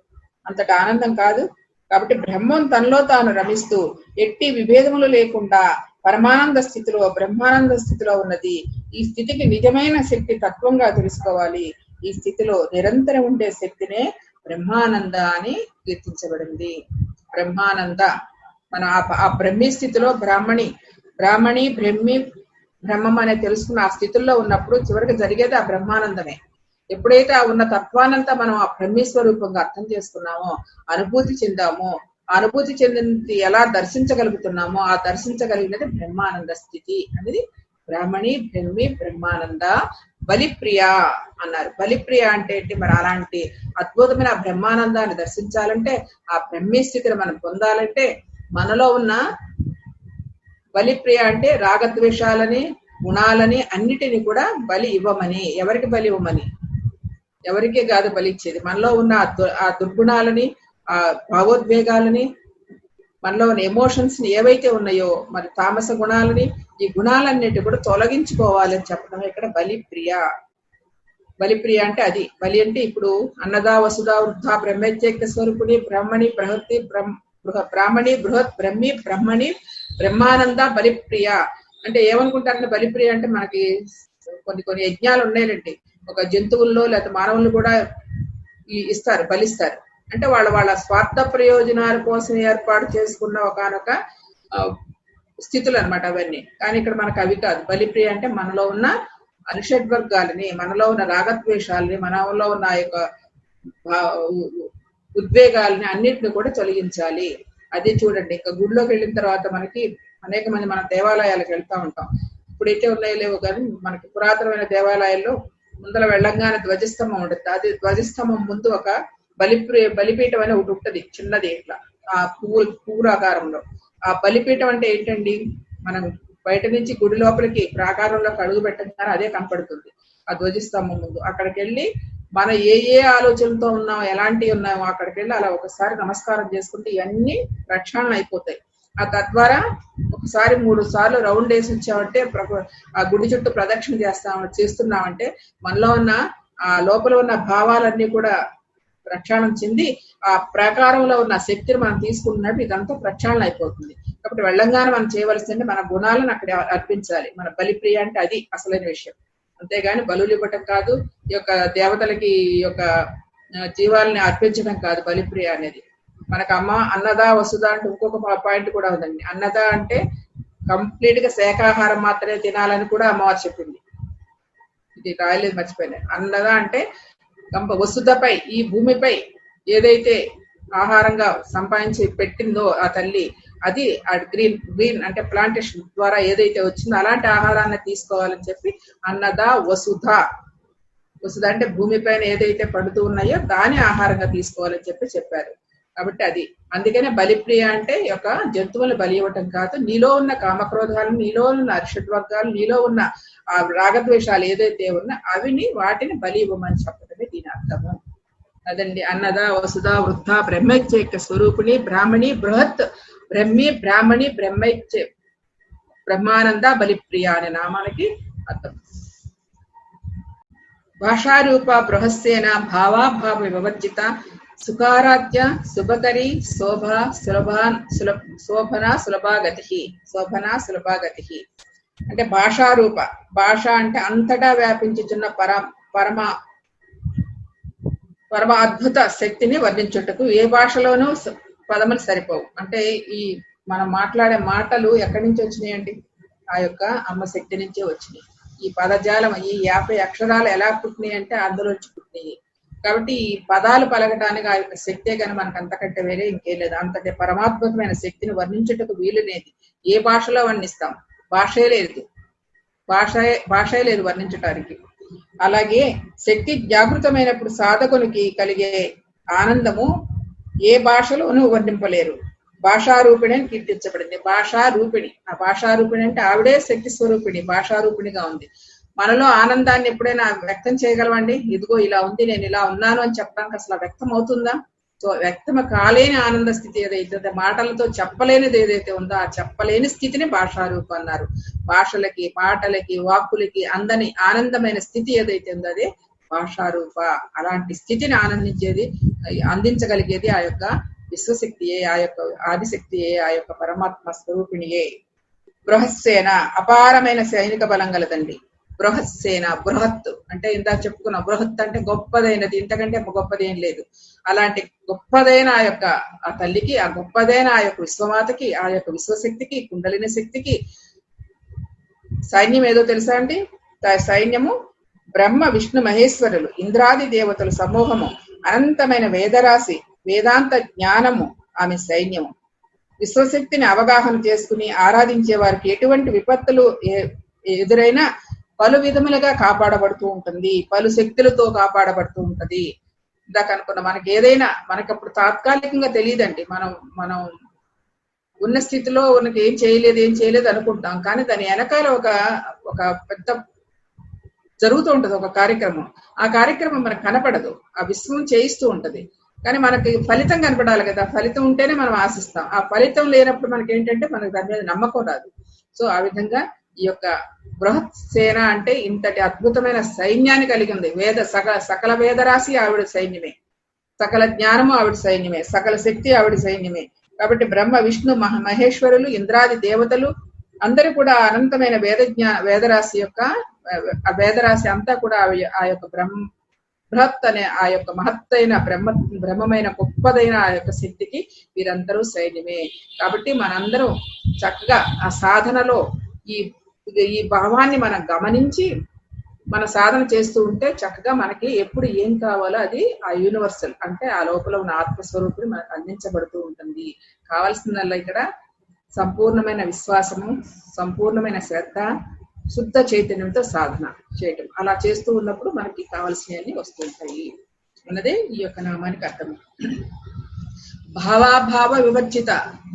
అంతటి ఆనందం కాదు. కాబట్టి బ్రహ్మం తనలో తాను రమిస్తూ ఎట్టి విభేదములు లేకుండా పరమానంద స్థితిలో, బ్రహ్మానంద స్థితిలో ఉన్నది. ఈ స్థితికి నిజమైన శక్తి తత్వంగా తెలుసుకోవాలి. ఈ స్థితిలో నిరంతరం ఉండే శక్తినే బ్రహ్మానంద అని కీర్తించబడింది. బ్రహ్మానంద మన ఆ బ్రహ్మీ స్థితిలో బ్రాహ్మణి బ్రహ్మి బ్రహ్మం అనే తెలుసుకున్న ఆ స్థితుల్లో ఉన్నప్పుడు చివరికి జరిగేది ఆ బ్రహ్మానందమే. ఎప్పుడైతే ఆ ఉన్న తత్వానంతా మనం ఆ బ్రహ్మీ స్వరూపంగా అర్థం చేసుకున్నామో, అనుభూతి చెందామో, అనుభూతి చెందినది ఎలా దర్శించగలుగుతున్నామో ఆ దర్శించగలిగినది బ్రహ్మానంద స్థితి అనేది. బ్రాహ్మణి బ్రహ్మి బ్రహ్మానంద బలిప్రియ అన్నారు. బలిప్రియ అంటే ఏంటి మరి? అలాంటి అద్భుతమైన బ్రహ్మానందాన్ని దర్శించాలంటే, ఆ బ్రహ్మీ స్థితిని మనం పొందాలంటే మనలో ఉన్న బలిప్రియ అంటే రాగద్వేషాలని గుణాలని అన్నిటిని కూడా బలి ఇవ్వమని. ఎవరికి బలి ఇవ్వమని? ఎవరికే కాదు బలి ఇచ్చేది, మనలో ఉన్న ఆ దుర్గుణాలని, ఆ భావోద్వేగాలని, మనలో ఉన్న ఎమోషన్స్ ని ఏవైతే ఉన్నాయో, మరి తామస గుణాలని, ఈ గుణాలన్నిటి కూడా తొలగించుకోవాలి అని చెప్పడం ఇక్కడ బలిప్రియ. బలిప్రియ అంటే అది. బలి అంటే ఇప్పుడు అన్నదా వసుదా వృద్ధా బ్రహ్మత్యేక స్వరూపుడి బ్రహ్మణి బృహత్తి బ్రాహ్మణి బృహత్ బ్రహ్మి బ్రహ్మణి బ్రహ్మానంద బలిప్రియ అంటే ఏమనుకుంటారంటే, బలిప్రియ అంటే మనకి కొన్ని యజ్ఞాలు ఉన్నాయండి, ఒక జంతువుల్లో లేదా మానవులు కూడా ఇస్తారు, బలిస్తారు. అంటే వాళ్ళ స్వార్థ ప్రయోజనాల కోసం ఏర్పాటు చేసుకున్న ఒకనొక స్థితులు అనమాట అవన్నీ. కానీ ఇక్కడ మనకు అవి కాదు. బలిప్రియ అంటే మనలో ఉన్న అరిషడ్వర్గాలని, మనలో ఉన్న రాగద్వేషాలని, మనలో ఉన్న ఆ యొక్క ఉద్వేగాలని అన్నిటిని కూడా తొలగించాలి. అదే చూడండి, ఇంకా గుడిలోకి వెళ్ళిన తర్వాత మనకి అనేక మంది మన దేవాలయాలకు వెళ్తా ఉంటాం. ఇప్పుడైతే ఉన్నాయో లేవో కానీ మనకి పురాతనమైన దేవాలయాల్లో ముందర వెళ్ళంగానే ధ్వజస్తంభం ఉంటుంది. అది ధ్వజస్తంభం ముందు ఒక బలిపీఠం అని ఒకటి ఉంటుంది, చిన్నది ఇట్లా ఆ పువ్వురాకారంలో. ఆ బలిపీఠం అంటే ఏంటండి, మనం బయట నుంచి గుడి లోపలికి ప్రాకారంలోకి అడుగు పెట్టగానే అదే కనపడుతుంది ఆ ధ్వజస్తంభం ముందు. అక్కడికి వెళ్ళి మన ఏ ఆలోచనతో ఉన్నామో, ఎలాంటివి ఉన్నామో అక్కడికి వెళ్ళి అలా ఒకసారి నమస్కారం చేసుకుంటే ఇవన్నీ ప్రక్షాళన అయిపోతాయి. ఆ తద్వారా ఒకసారి 3 సార్లు రౌండ్ వేసి వచ్చామంటే, ఆ గుడి చుట్టూ ప్రదక్షిణ చేస్తున్నామంటే మనలో ఉన్న ఆ లోపల ఉన్న భావాలన్నీ కూడా ప్రక్షాళన చెంది ఆ ప్రాకారంలో ఉన్న శక్తిని మనం తీసుకున్నట్టు ఇదంతా ప్రక్షాళన అయిపోతుంది. కాబట్టి వెళ్ళంగానే మనం చేయవలసింది మన గుణాలను అక్కడ అర్పించాలి. మన బలిప్రియ అంటే అది అసలైన విషయం. అంతేగాని బలులు ఇవ్వటం కాదు, ఈ యొక్క దేవతలకి ఈ యొక్క జీవాలని అర్పించడం కాదు బలిప్రియ అనేది. మనకు అన్నదా వసుదా అంటే ఇంకొక పాయింట్ కూడా ఉందండి. అన్నదా అంటే కంప్లీట్ గా శాకాహారం మాత్రమే తినాలని కూడా అమ్మవారు చెప్పింది. ఇది రాయలేదు, మర్చిపోయినా. అన్నదా అంటే వసుధపై, ఈ భూమిపై ఏదైతే ఆహారంగా సంపాదించి పెట్టిందో ఆ తల్లి, అది ఆ గ్రీన్ అంటే ప్లాంటేషన్ ద్వారా ఏదైతే వచ్చిందో అలాంటి ఆహారాన్ని తీసుకోవాలని చెప్పి అన్నదా వసుధ. వసుధ అంటే భూమిపైన ఏదైతే పడుతూ ఉన్నాయో దాని ఆహారంగా తీసుకోవాలని చెప్పారు. కాబట్టి అది అందుకనే బలిప్రియ అంటే ఒక జంతువులను బలి ఇవ్వటం కాదు, నీలో ఉన్న కామక్రోధాలు, నీలో ఉన్న అరిషడ్వర్గాలు, నీలో ఉన్న ఆ రాగద్వేషాలు ఏదైతే ఉన్నా వాటిని బలి ఇవ్వమని చెప్పడమే దీని అర్థము. అదండి. అన్నదా వసుధా వృద్ధ బ్రహ్మైక్య స్వరూపిణి బ్రాహ్మణి బృహత్ బ్రహ్మి బ్రాహ్మణి బ్రహ్మైక్య బ్రహ్మానంద బలిప్రియ అనే నామానికి అర్థం. భాషారూప బృహస్సేన భావాభావ వివర్జిత సుఖారాధ్య శుభకరి శోభన సులభాగతి. అంటే భాషారూప, భాష అంటే అంతటా వ్యాపించుచున్న పరమ అద్భుత శక్తిని వర్ణించుటకు ఏ భాషలోనూ పదములు సరిపోవు. అంటే ఈ మనం మాట్లాడే మాటలు ఎక్కడి నుంచి వచ్చినాయండి? ఆ యొక్క అమ్మ శక్తి నుంచే వచ్చినాయి. ఈ పదజాలం, ఈ 50 అక్షరాలు ఎలా పుట్టినాయి అంటే అందులోంచి పుట్టినాయి. కాబట్టి ఈ పదాలు పలకటానికి ఆ యొక్క శక్తే కానీ మనకు అంతకంటే వేరే ఇంకేం లేదు. అంతటి పరమాత్మకమైన శక్తిని వర్ణించుటకు వీలునేది ఏ భాషలో వర్ణిస్తాం? భాషే లేదు వర్ణించటానికి. అలాగే శక్తి జాగృతమైనప్పుడు సాధకునికి కలిగే ఆనందము ఏ భాషలోనూ వర్ణింపలేరు. భాషారూపిణి అని కీర్తించబడింది. భాషారూపిణి, ఆ భాషారూపిణి అంటే ఆవిడే శక్తి స్వరూపిణి, భాషారూపిణిగా ఉంది. మనలో ఆనందాన్ని ఎప్పుడైనా వ్యక్తం చేయగలమండి? ఇదిగో ఇలా ఉంది, నేను ఇలా ఉన్నాను అని చెప్పడానికి అసలు వ్యక్తం అవుతుందా? సో వ్యక్తం కాలేని ఆనంద స్థితి ఏదైతే, మాటలతో చెప్పలేనిది ఏదైతే ఉందో ఆ చెప్పలేని స్థితిని భాషారూపం అన్నారు. భాషలకి, మాటలకి, వాక్కులకి అందని ఆనందమైన స్థితి ఏదైతే ఉందో అదే భాషారూప. అలాంటి స్థితిని అందించగలిగేది ఆ యొక్క విశ్వశక్తియే, ఆ యొక్క ఆదిశక్తియే, ఆ యొక్క పరమాత్మ స్వరూపిణియే. బృహస్సేన అపారమైన సైనిక బలం గలదండి. బృహస్సేన, బృహత్ అంటే ఇందాక చెప్పుకున్నాం, బృహత్ అంటే గొప్పదైనది, ఇంతకంటే గొప్పది ఏం లేదు. అలాంటి గొప్పదైన ఆ యొక్క ఆ తల్లికి, ఆ గొప్పదైన ఆ యొక్క విశ్వమాతకి, ఆ యొక్క విశ్వశక్తికి, కుండలిని శక్తికి సైన్యం ఏదో తెలుసా అండి? సైన్యము బ్రహ్మ విష్ణు మహేశ్వరులు, ఇంద్రాది దేవతలు సమూహము, అనంతమైన వేదరాశి, వేదాంత జ్ఞానము ఆమె సైన్యము. విశ్వశక్తిని అవగాహన చేసుకుని ఆరాధించే వారికి ఎటువంటి విపత్తులు ఎదురైనా పలు విధములుగా కాపాడబడుతూ ఉంటుంది, పలు శక్తులతో కాపాడబడుతూ ఉంటది. ఇందాక అనుకున్న మనకి ఏదైనా మనకప్పుడు తాత్కాలికంగా తెలియదండి. మనం ఉన్న స్థితిలో మనకి ఏం చేయలేదు అనుకుంటాం, కానీ దాని వెనకాల ఒక ఒక పెద్ద జరుగుతూ ఉంటది ఒక కార్యక్రమం. ఆ కార్యక్రమం మనకు కనపడదు, ఆ విశ్వం చేయిస్తూ ఉంటది, కానీ మనకి ఫలితం కనపడాలి కదా. ఫలితం ఉంటేనే మనం ఆశిస్తాం. ఆ ఫలితం లేనప్పుడు మనకి ఏంటంటే మనకి దాని మీద నమ్మకం రాదు. సో ఆ విధంగా ఈ యొక్క బృహత్ సేన అంటే ఇంతటి అద్భుతమైన సైన్యాన్ని కలిగి ఉంది. సకల వేదరాశి ఆవిడ సైన్యమే, సకల జ్ఞానము ఆవిడ సైన్యమే, సకల శక్తి ఆవిడ సైన్యమే. కాబట్టి బ్రహ్మ విష్ణు మహేశ్వరులు ఇంద్రాది దేవతలు అందరూ కూడా అనంతమైన వేదరాశి యొక్క వేదరాశి అంతా కూడా ఆ యొక్క బృహత్ అనే ఆ యొక్క మహత్తైన బ్రహ్మమైన గొప్పదైన ఆ యొక్క శక్తికి వీరందరూ సైన్యమే. కాబట్టి మనందరం చక్కగా ఆ సాధనలో ఈ భావాన్ని మనం గమనించి మన సాధన చేస్తూ ఉంటే చక్కగా మనకి ఎప్పుడు ఏం కావాలో అది ఆ యూనివర్సల్ అంటే ఆ లోపల ఉన్న ఆత్మస్వరూపుడు మనకు అందించబడుతూ ఉంటుంది. కావాల్సిందల్లా ఇక్కడ సంపూర్ణమైన విశ్వాసము, సంపూర్ణమైన శ్రద్ధ, శుద్ధ చైతన్యంతో సాధన చేయటం. అలా చేస్తూ ఉన్నప్పుడు మనకి కావాల్సినవన్నీ వస్తుంటాయి అన్నదే ఈ యొక్క నామానికి అర్థం. భావాభావ వివర్జిత,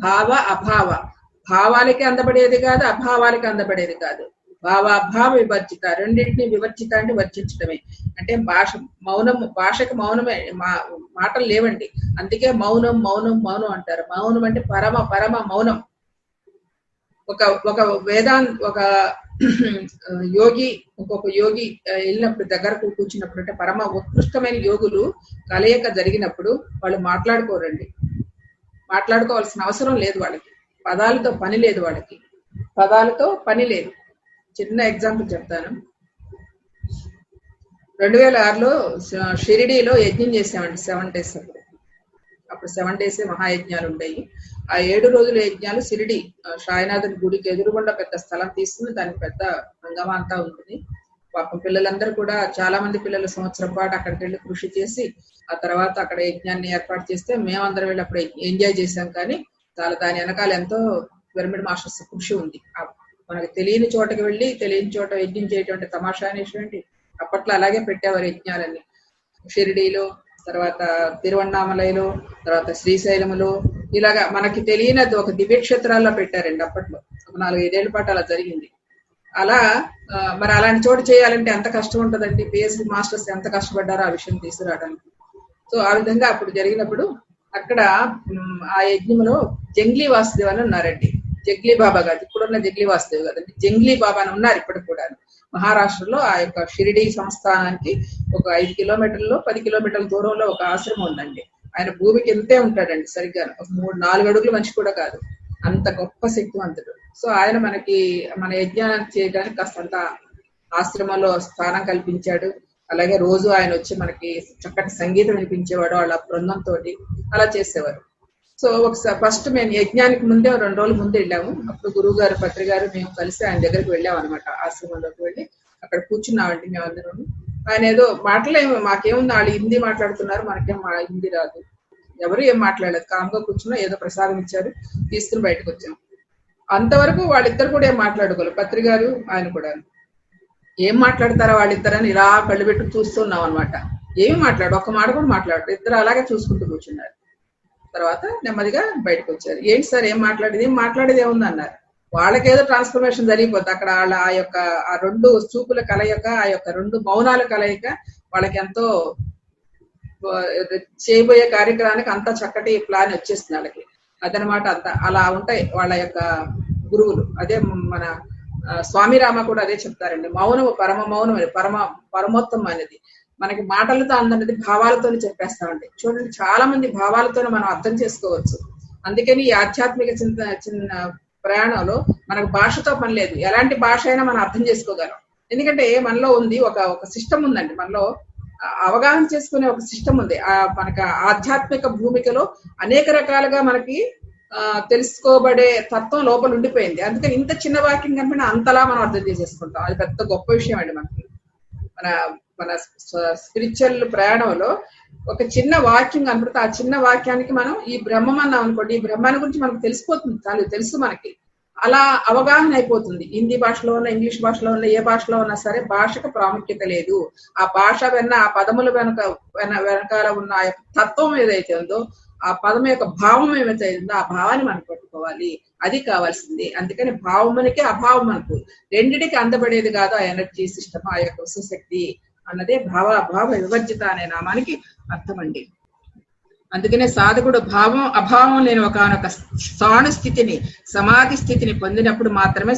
భావ అభావ, భావాలకి అందబడేది కాదు, అభావాలకి అందబడేది కాదు. భావాభావ వివర్జిత, రెండింటిని వివర్జిత అంటే వర్జించడమే. అంటే భాషకు మౌనమే, మాటలు లేవండి, అందుకే మౌనం మౌనం మౌనం అంటారు. మౌనం అంటే పరమ పరమ మౌనం. ఒక ఒక యోగి ఇంకొక యోగి వెళ్ళినప్పుడు దగ్గరకు కూర్చున్నప్పుడు అంటే పరమ ఉత్కృష్టమైన యోగులు కలయిక జరిగినప్పుడు వాళ్ళు మాట్లాడుకోరండి, మాట్లాడుకోవాల్సిన అవసరం లేదు వాళ్ళకి, పదాలతో పని లేదు వాళ్ళకి, పదాలతో పని లేదు. చిన్న ఎగ్జాంపుల్ చెప్తాను. 2006లో షిరిడీలో యజ్ఞం చేసామండి 7 days. అప్పుడు 7 days మహాయజ్ఞాలు ఉంటాయి. ఆ 7 రోజుల యజ్ఞాలు షిరిడి సాయినాథుడి గుడికి ఎదురుగుండా పెద్ద స్థలం తీసుకుని దానికి పెద్ద హంగామా అంతా ఉంటుంది. పాపం పిల్లలందరూ కూడా చాలా మంది పిల్లలు సంవత్సరం పాటు అక్కడికి వెళ్ళి కృషి చేసి ఆ తర్వాత అక్కడ యజ్ఞాన్ని ఏర్పాటు చేస్తే మేమందరం వెళ్ళి అప్పుడు ఎంజాయ్ చేసాం. కానీ దాని వెనకాల ఎంతో పిరమిడ్ మాస్టర్స్ కృషి ఉంది. మనకి తెలియని చోటకి వెళ్ళి తెలియని చోట యజ్ఞం చేయటం అంటే తమాషా అనేటువంటి అప్పట్లో అలాగే పెట్టేవారు యజ్ఞాలన్నీ. షిరిడీలో, తర్వాత తిరువన్నామలలో, తర్వాత శ్రీశైలములో, ఇలాగా మనకి తెలియనది ఒక దివ్యక్షేత్రాల్లో పెట్టారండి అప్పట్లో. ఒక 4-5 ఏళ్ల పాటు అలా జరిగింది. అలా మరి అలాంటి చోటు చేయాలంటే ఎంత కష్టం ఉంటుందండి. పిహెచ్డి మాస్టర్స్ ఎంత కష్టపడ్డారో ఆ విషయం తీసుకురావడానికి. సో ఆ విధంగా అప్పుడు జరిగినప్పుడు అక్కడ ఆ యజ్ఞంలో జంగ్లీ వాసుదేవ్ అని ఉన్నారండి. జగ్లీ బాబా కాదు, ఇప్పుడున్న జగ్లీ వాసుదేవ్ కదండి, జంగ్లీ బాబా అని ఉన్నారు ఇప్పుడు కూడా. మహారాష్ట్రలో ఆ యొక్క షిరిడి సంస్థానానికి ఒక 5 కిలోమీటర్లు 10 కిలోమీటర్ల దూరంలో ఒక ఆశ్రమం ఉందండి. ఆయన భూమికి ఎంతే ఉంటాడండి, సరిగ్గా ఒక 3-4 అడుగుల మనిషి కూడా కాదు, అంత గొప్ప శక్తివంతుడు. సో ఆయన మన యజ్ఞాన్ని చేయడానికి కాస్తంత ఆశ్రమంలో స్థానం కల్పించాడు. అలాగే రోజు ఆయన వచ్చి మనకి చక్కటి సంగీతం వినిపించేవాడు వాళ్ళ బృందంతో, అలా చేసేవారు. సో ఒకసారి ఫస్ట్ మేము యజ్ఞానికి ముందే 2 రోజుల ముందు వెళ్ళాము. అప్పుడు గురువు గారు పత్రి గారు మేము కలిసి ఆయన దగ్గరికి వెళ్ళాము అనమాట. ఆశ్రమంలోకి వెళ్ళి అక్కడ కూర్చున్నామండి మేమందరం. ఆయన ఏదో మాటలేమో మాకేముంది, వాళ్ళు హిందీ మాట్లాడుతున్నారు, మనకేం హిందీ రాదు, ఎవరు ఏం మాట్లాడలేదు, కామ్గా కూర్చున్నా, ఏదో ప్రసాదం ఇచ్చారు, తీసుకుని బయటకు వచ్చాం. అంతవరకు వాళ్ళిద్దరు కూడా ఏం మాట్లాడుకోలేదు, పత్రి గారు ఆయన కూడా. ఏం మాట్లాడతారా వాళ్ళిద్దరని ఇలా కళ్ళు పెట్టుకు చూస్తున్నాం అనమాట. ఏమి మాట్లాడు, ఒక్క మాట కూడా మాట్లాడు, ఇద్దరు అలాగే చూసుకుంటూ కూర్చున్నారు. తర్వాత నెమ్మదిగా బయటకు వచ్చారు. ఏంటి సార్ ఏం మాట్లాడేది ఏముంది అన్నారు. వాళ్ళకేదో ట్రాన్స్ఫర్మేషన్ జరిగిపోతుంది అక్కడ. వాళ్ళ ఆ యొక్క ఆ 2 చూపుల కలయిక, ఆ యొక్క 2 మౌనాల కలయిక వాళ్ళకి ఎంతో చేయబోయే కార్యక్రమానికి అంత చక్కటి ప్లాన్ వచ్చేస్తుంది వాళ్ళకి. అదనమాట. అంత అలా ఉంటాయి వాళ్ళ యొక్క గురువులు. అదే మన స్వామి రామ కూడా అదే చెప్తారండి, మౌనము పరమ మౌనం అని, పరమోత్తమం అనేది. మనకి మాటలతో అందనేది భావాలతో చెప్పేస్తామండి. చూడండి, చాలా మంది భావాలతో మనం అర్థం చేసుకోవచ్చు. అందుకని ఈ ఆధ్యాత్మిక చిన్న ప్రయాణంలో మనకు భాషతో పని లేదు, ఎలాంటి భాష అయినా మనం అర్థం చేసుకోగలం. ఎందుకంటే మనలో ఉంది ఒక సిస్టమ్ ఉందండి, మనలో అవగాహన చేసుకునే ఒక సిస్టమ్ ఉంది. మనకి ఆధ్యాత్మిక భూమికలో అనేక రకాలుగా మనకి తెలుసుకోబడే తత్వం లోపల ఉండిపోయింది. అందుకని ఇంత చిన్న వాక్యం కనుక అంతలా మనం అర్థం చేసేసుకుంటాం. అది పెద్ద గొప్ప విషయం అండి మనకి. మన స్పిరిచువల్ ప్రయాణంలో ఒక చిన్న వాక్యం కనపడితే ఆ చిన్న వాక్యానికి మనం ఈ బ్రహ్మం అన్నాం అనుకోండి, ఈ బ్రహ్మాన్ని గురించి మనకు తెలిసిపోతుంది, చాలు తెలుసు మనకి, అలా అవగాహన అయిపోతుంది. హిందీ భాషలో ఉన్న, ఇంగ్లీష్ భాషలో ఉన్న, ఏ భాషలో ఉన్నా సరే భాషకు ప్రాముఖ్యత లేదు. ఆ భాష ఆ పదముల వెనకాల ఉన్న ఆ తత్వం ఏదైతే ఉందో ఆ పదం యొక్క భావం ఏమైతే ఉందో ఆ భావాన్ని మనం పట్టుకోవాలి, అది కావాల్సింది. అందుకని భావమునికి అభావం మనకు రెండిటికి అందబడేది కాదు ఆ ఎనర్జీ సిస్టమ్, ఆ యొక్క విశ్వశక్తి అన్నదే భావ వివర్జిత అనే నామానికి అర్థం అండి. అందుకనే సాధకుడు భావం అభావం లేని ఒకనొక స్థాణు స్థితిని, సమాధి స్థితిని పొందినప్పుడు మాత్రమే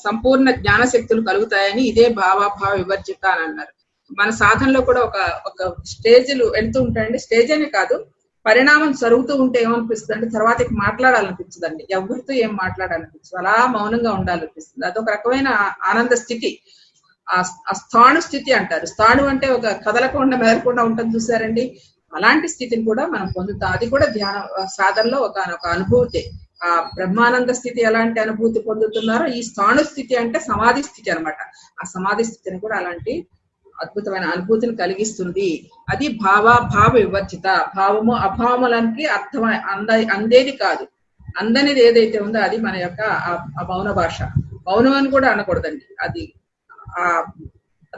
సంపూర్ణ జ్ఞానశక్తులు కలుగుతాయని ఇదే భావ వివర్జిత అని అన్నారు. మన సాధనలో కూడా ఒక స్టేజ్లు వెళ్తూ ఉంటాయండి. స్టేజ్ అని కాదు, పరిణామం జరుగుతూ ఉంటే ఏమనిపిస్తుంది అంటే తర్వాత మాట్లాడాలనిపించదండి, ఎవరితో ఏం మాట్లాడాలనిపించదు, అలా మౌనంగా ఉండాలనిపిస్తుంది. అదొక రకమైన ఆనంద స్థితి, ఆ స్థాణు స్థితి అంటారు. స్థాణు అంటే ఒక కదలకుండా మెదలకుండా ఉంటుంది చూసారండి, అలాంటి స్థితిని కూడా మనం పొందుతాం. అది కూడా ధ్యాన సాధనలో ఒక అనుభూతి. ఆ బ్రహ్మానంద స్థితి ఎలాంటి అనుభూతి పొందుతున్నారో ఈ స్థాణు స్థితి అంటే సమాధి స్థితి అనమాట. ఆ సమాధి స్థితిని కూడా అలాంటి అద్భుతమైన అనుభూతిని కలిగిస్తుంది. అది భావ వివర్జిత. భావము అభావములకి అర్థమై అందేది కాదు, అందనిది ఏదైతే ఉందో అది మన యొక్క ఆ మౌన భాష. మౌనం అని కూడా అనకూడదండి, అది ఆ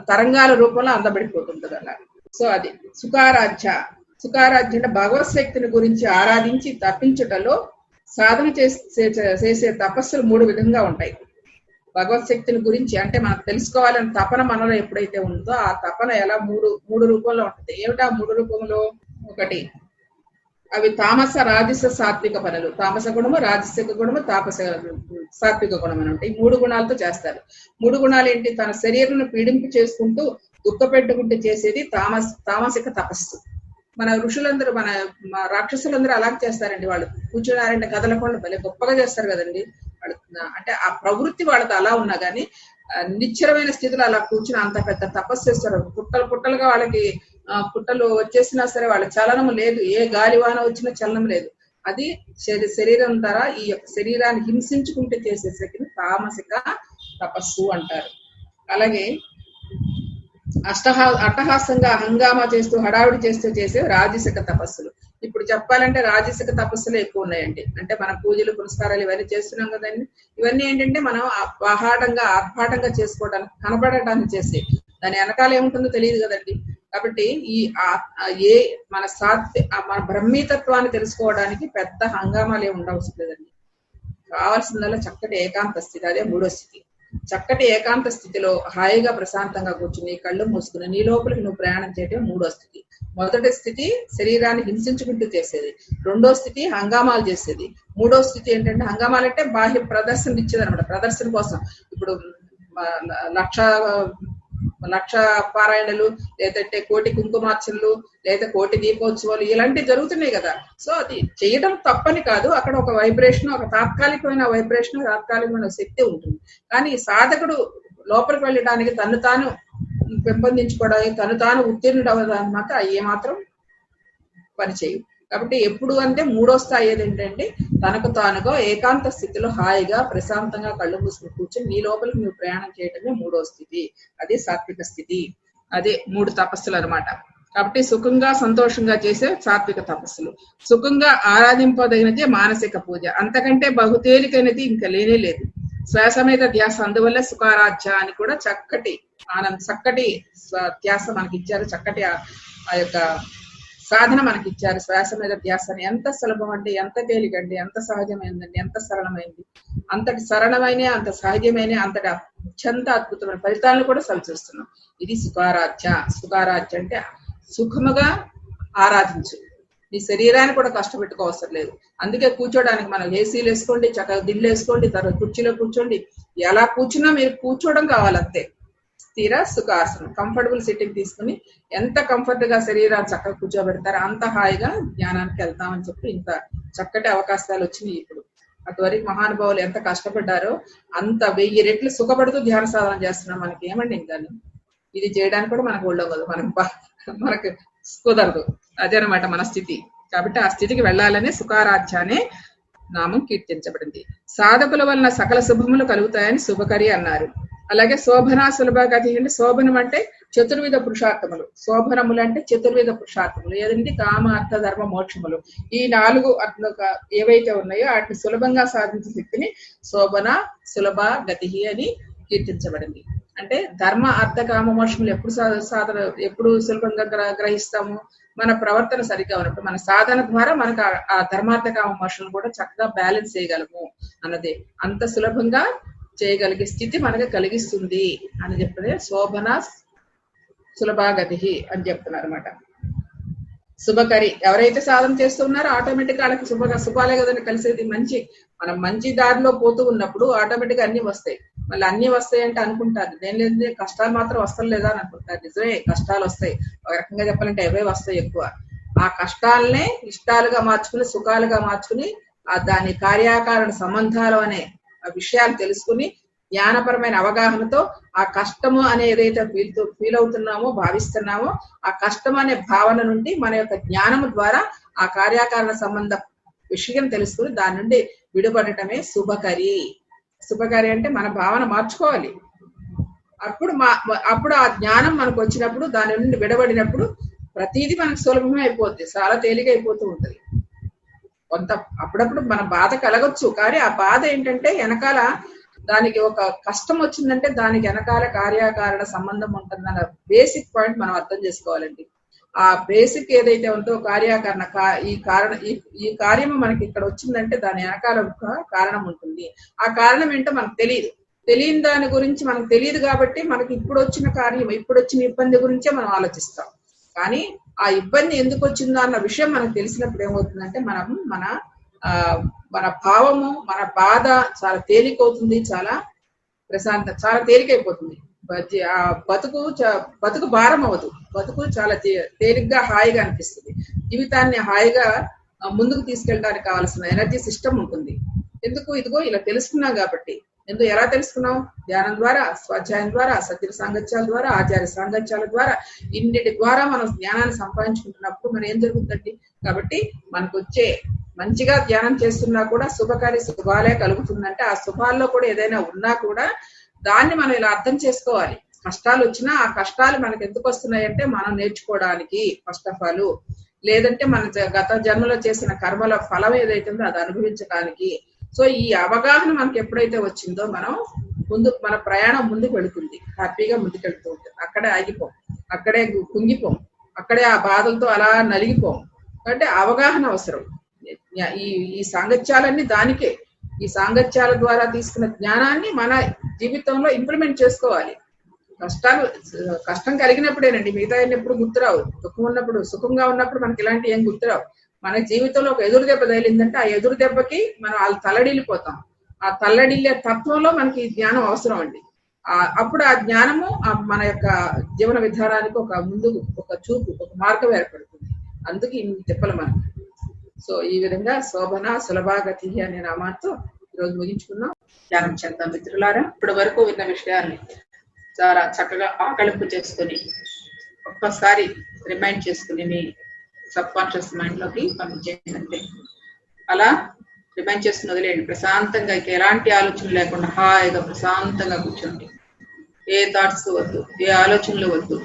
తరంగాల రూపంలో అందబడిపోతుంటది అలా. సో అది సుఖారాధ్య. సుఖారాధ్య అంటే భగవత్ శక్తిని గురించి ఆరాధించి తప్పించుటలో సాధన చేసే తపస్సులు 3 విధంగా ఉంటాయి. భగవత్ శక్తిని గురించి అంటే మనం తెలుసుకోవాలని తపన మనలో ఎప్పుడైతే ఉందో ఆ తపన ఎలా మూడు రూపంలో ఉంటుంది. ఏమిటా 3 రూపంలో? ఒకటి, అవి తామస రాజస సాత్విక పనులు. తామస గుణము, రాజసిక గుణము, సాత్విక గుణం అని ఉంటాయి. 3 గుణాలతో చేస్తారు. 3 గుణాలు ఏంటి? తన శరీరాన్ని పీడింపు చేసుకుంటూ దుఃఖ పెట్టుకుంటూ చేసేది తామసిక తపస్సు. మన ఋషులందరూ మన రాక్షసులందరూ అలాగే చేస్తారండి. వాళ్ళు కూర్చున్నారంటే కదలకుండా భలే గొప్పగా చేస్తారు కదండి. వాళ్ళు అంటే ఆ ప్రవృత్తి వాళ్ళతో అలా ఉన్నా కానీ నిశ్చరమైన స్థితిలో అలా కూర్చుని అంత పెద్ద తపస్సు చేస్తారు. పుట్టలుగా వాళ్ళకి పుట్టలు వచ్చేసినా సరే వాళ్ళ చలనం లేదు, ఏ గాలివాన వచ్చినా చలనం లేదు. అది శరీరం ద్వారా ఈ యొక్క శరీరాన్ని హింసించుకుంటూ చేసే శక్తిని తామసిక తపస్సు అంటారు. అలాగే అట్టహాసంగా హంగామా చేస్తూ హడావిడి చేస్తూ చేసే రాజసిక తపస్సులు. ఇప్పుడు చెప్పాలంటే రాజసిక తపస్సులు ఎక్కువ ఉన్నాయండి. అంటే మనం పూజలు పునస్కారాలు ఇవన్నీ చేస్తున్నాం కదండి. ఇవన్నీ ఏంటంటే మనం ఆర్భాటంగా చేసుకోవడానికి, కనపడటానికి చేసే, దాని వెనకాల ఏముంటుందో తెలియదు కదండి. కాబట్టి మన బ్రహ్మీతత్వాన్ని తెలుసుకోవడానికి పెద్ద హంగామాలు ఏమి ఉండవలసిన లేదండి. కావాల్సిందల్లా చక్కటి ఏకాంత స్థితి, అదే 3వ స్థితి. చక్కటి ఏకాంత స్థితిలో హాయిగా ప్రశాంతంగా కూర్చుని కళ్ళు మూసుకుని నీ లోపలికి నువ్వు ప్రయాణం చేయటం 3వ స్థితి. మొదటి స్థితి శరీరాన్ని హింసించుకుంటూ చేసేది. 2వ స్థితి హంగామాలు చేసేది. 3వ స్థితి ఏంటంటే హంగామాలు అంటే బాహ్య ప్రదర్శన ఇచ్చేది అనమాట. ప్రదర్శన కోసం ఇప్పుడు లక్ష పారాయణలు, లేదంటే కోటి కుంకుమార్చనలు, లేదా కోటి దీపోత్సవాలు ఇలాంటివి జరుగుతున్నాయి కదా. సో అది చేయడం తప్పని కాదు, అక్కడ ఒక వైబ్రేషన్, ఒక తాత్కాలికమైన వైబ్రేషన్, తాత్కాలికమైన శక్తి ఉంటుంది. కానీ సాధకుడు లోపలికి వెళ్ళడానికి, తను తాను పెంపొందించుకోవడానికి, తను తాను ఉత్తీర్ణుడు అవ్వడానికి మాత్రం ఏమాత్రం పనిచేయు. కాబట్టి ఎప్పుడు అంటే 3వ స్థాయి ఏదేంటంటే తనకు తానుగా ఏకాంత స్థితిలో హాయిగా ప్రశాంతంగా కళ్ళు మూసుకుని కూర్చొని నీ లోపలికి నువ్వు ప్రయాణం చేయటమే 3వ స్థితి. అదే సాత్విక స్థితి. అదే 3 తపస్సులు అనమాట. కాబట్టి సుఖంగా సంతోషంగా చేసే సాత్విక తపస్సులు. సుఖంగా ఆరాధింపదగినది మానసిక పూజ. అంతకంటే బహుతేలికైనది ఇంకా లేనే లేదు. శ్వాస మీద ధ్యాస. అందువల్ల సుఖారాధ్య అని కూడా చక్కటి ధ్యాస మనకి ఇచ్చారు. చక్కటి ఆ యొక్క సాధన మనకి ఇచ్చారు. శ్వాస మీద ధ్యాసని ఎంత సులభం అంటే ఎంత తేలికండి, ఎంత సహజమైందండి, ఎంత సరళమైంది. అంతటి సరళమైన, అంత సహజమైన, అంతటి అత్యంత అద్భుతమైన ఫలితాలను కూడా సరిచూస్తున్నాం. ఇది సుఖారాధ్య. సుఖారాధ్య అంటే సుఖముగా ఆరాధించు. నీ శరీరాన్ని కూడా కష్టపెట్టుకోవసరం లేదు. అందుకే కూర్చోడానికి మనం ఏసీలు వేసుకోండి, చక్కగా దిళ్ళు వేసుకోండి, తర్వాత కుర్చీలో కూర్చోండి. ఎలా కూర్చున్నా మీరు కూర్చోవడం కావాలంతే. స్థిర సుఖాసనం, కంఫర్టబుల్ సిట్టింగ్ తీసుకుని ఎంత కంఫర్ట్ గా శరీరాన్ని చక్కగా కూర్చోబెడతారో అంత హాయిగా జ్ఞానానికి వెళ్తామని చెప్పి ఇంత చక్కటి అవకాశాలు వచ్చినాయి. ఇప్పుడు అటువరకు మహానుభావులు ఎంత కష్టపడ్డారో అంత 1000 రెట్లు సుఖపడుతూ ధ్యాన సాధన చేస్తున్నాం. మనకి ఏమండి ఇంకా ఇది చేయడానికి కూడా మనకు ఉండదు, మనకు కుదరదు. అదేనమాట మన స్థితి. కాబట్టి ఆ స్థితికి వెళ్ళాలనే సుఖారాధ్య అనే నామం కీర్తించబడింది. సాధకుల వలన సకల శుభములు కలుగుతాయని శుభకరి అన్నారు. అలాగే శోభన సులభగతి అంటే శోభనం అంటే చతుర్విధ పురుషార్థములు. శోభనములు అంటే చతుర్విధ పురుషార్థములు. ఏదంటే కామ, అర్థ, ధర్మ, మోక్షములు. ఈ 4 ఏవైతే ఉన్నాయో వాటిని సులభంగా సాధించే శక్తిని శోభన సులభ గతి అని కీర్తించబడింది. అంటే ధర్మ, అర్థ, కామ, మోక్షములు ఎప్పుడు సులభంగా గ్రహిస్తాము? మన ప్రవర్తన సరిగ్గా ఉన్నప్పుడు మన సాధన ద్వారా మనకు ఆ ధర్మార్థ కామ మోక్షాలను కూడా చక్కగా బ్యాలెన్స్ చేయగలము అన్నది అంత సులభంగా చేయగలిగే స్థితి మనకు కలిగిస్తుంది అని చెప్పితే శోభన సులభాగతి అని చెప్తున్నారు అనమాట. శుభకరి ఎవరైతే సాధన చేస్తున్నారో ఆటోమేటిక్ వాళ్ళకి శుభాలే కదండి కలిసేది. మనం మంచి దారిలో పోతూ ఉన్నప్పుడు ఆటోమేటిక్ అన్ని వస్తాయి. మళ్ళీ అన్ని వస్తాయి అంటే అనుకుంటారు నేను లేదు కష్టాలు మాత్రం వస్తలేదా అని అనుకుంటారు. నిజమే కష్టాలు వస్తాయి, ఒక రకంగా చెప్పాలంటే అవే వస్తాయి ఎక్కువ. ఆ కష్టాలనే ఇష్టాలుగా మార్చుకుని సుఖాలుగా మార్చుకుని దాని కార్యాకారణ సంబంధాలు అనే విషయాలు తెలుసుకుని జ్ఞానపరమైన అవగాహనతో ఆ కష్టము అనే ఏదైతే ఫీల్ అవుతున్నామో భావిస్తున్నామో ఆ కష్టం అనే భావన నుండి మన యొక్క జ్ఞానము ద్వారా ఆ కార్యాకారణ సంబంధ విషయం తెలుసుకుని దాని నుండి విడుపడటమే శుభకరి. శుభకరి అంటే మన భావన మార్చుకోవాలి. అప్పుడు ఆ జ్ఞానం మనకు వచ్చినప్పుడు దాని నుండి విడబడినప్పుడు ప్రతిదీ మనకు సులభమే అయిపోద్ది, చాలా తేలిక అయిపోతూ ఉంటది. కొంత అప్పుడప్పుడు మన బాధ కలగొచ్చు, కానీ ఆ బాధ ఏంటంటే వెనకాల దానికి ఒక కష్టం వచ్చిందంటే దానికి వెనకాల కార్యకారణ సంబంధం ఉంటుందన్న బేసిక్ పాయింట్ మనం అర్థం చేసుకోవాలండి. ఆ బేసిక్ ఏదైతే ఉందో కార్యకారణ ఈ కార్యము మనకి ఇక్కడ వచ్చిందంటే దాని వెనకాల ఒక కారణం ఉంటుంది. ఆ కారణం ఏంటో మనకు తెలియని దాని గురించి మనకు తెలియదు కాబట్టి మనకి ఇప్పుడు వచ్చిన కార్యం ఇప్పుడు వచ్చిన ఇబ్బంది గురించే మనం ఆలోచిస్తాం. కానీ ఆ ఇబ్బంది ఎందుకు వచ్చిందో అన్న విషయం మనకు తెలిసినప్పుడు ఏమవుతుందంటే మన భావము మన బాధ చాలా తేలికవుతుంది, చాలా చాలా తేలికైపోతుంది. ఆ బతుకు భారం అవ్వదు, బతుకు చాలా తేలిగ్గా హాయిగా అనిపిస్తుంది. జీవితాన్ని హాయిగా ముందుకు తీసుకెళ్ళడానికి కావాల్సిన ఎనర్జీ సిస్టమ్ ఉంటుంది. ఇదిగో ఇలా తెలుసుకున్నాం కాబట్టి. ఎలా తెలుసుకున్నాం? ధ్యానం ద్వారా, స్వాధ్యాయం ద్వారా, సత్య సాంగత్యాల ద్వారా, ఆచార్య సాంగత్యాల ద్వారా, ఇన్నిటి ద్వారా మనం జ్ఞానాన్ని సంపాదించుకుంటున్నప్పుడు మనం ఏం జరుగుతుందండి? కాబట్టి మనకు వచ్చే మంచిగా ధ్యానం చేస్తున్నా కూడా శుభకారి శుభాలే కలుగుతుందంటే ఆ శుభాల్లో కూడా ఏదైనా ఉన్నా కూడా దాన్ని మనం ఇలా అర్థం చేసుకోవాలి. కష్టాలు వచ్చినా ఆ కష్టాలు మనకు ఎందుకు వస్తున్నాయంటే మనం నేర్చుకోవడానికి ఫస్ట్ ఆఫ్ ఆల్, లేదంటే మన గత జన్మలో చేసిన కర్మల ఫలం ఏదైతే ఉందో అది అనుభవించడానికి. సో ఈ అవగాహన మనకి ఎప్పుడైతే వచ్చిందో మన ప్రయాణం ముందుకు వెళుతుంది, హ్యాపీగా ముందుకెళ్తూ ఉంటుంది. అక్కడే ఆగిపోం, అక్కడే కుంగిపోం, అక్కడే ఆ బాధలతో అలా నలిగిపోం. అంటే అవగాహన అవసరం. ఈ సాంగత్యాలన్నీ దానికే. ఈ సాంగత్యాల ద్వారా తీసుకున్న జ్ఞానాన్ని మన జీవితంలో ఇంప్లిమెంట్ చేసుకోవాలి. కష్టం కలిగినప్పుడేనండి, మిగతా ఎప్పుడు గుర్తురావు. సుఖంగా ఉన్నప్పుడు మనకి ఇలాంటి ఏం గుర్తురావు. మన జీవితంలో ఒక ఎదురు దెబ్బ తగిలిందంటే ఆ ఎదురు దెబ్బకి మనం వాళ్ళు తల్లడిల్లిపోతాం. ఆ తల్లడిల్లే తత్వంలో మనకి జ్ఞానం అవసరం అండి. అప్పుడు ఆ జ్ఞానము మన యొక్క జీవన విధానానికి ఒక చూపు, ఒక మార్గం ఏర్పడుతుంది. అందుకే ఇన్ని దెబ్బలు మనకి. సో ఈ విధంగా శోభన సులభాగతి అనే నామాలతో ఈరోజు ముగించుకున్నాం. ధ్యానం చేద్దాం మిత్రులారా. ఇప్పటి వరకు విన్న విషయాన్ని చాలా చక్కగా ఆకలింపు చేసుకుని ఒక్కసారి రిమైండ్ చేసుకుని మీ సబ్ కాన్షియస్ మైండ్ లోకి పంపించేయండి. అలా రిమైండ్ చేసుకుని వదిలేయండి. ప్రశాంతంగా ఎలాంటి ఆలోచన లేకుండా హాయిగా ప్రశాంతంగా కూర్చోండి. ఏ థాట్స్ వద్దు, ఏ ఆలోచనలు వద్దు.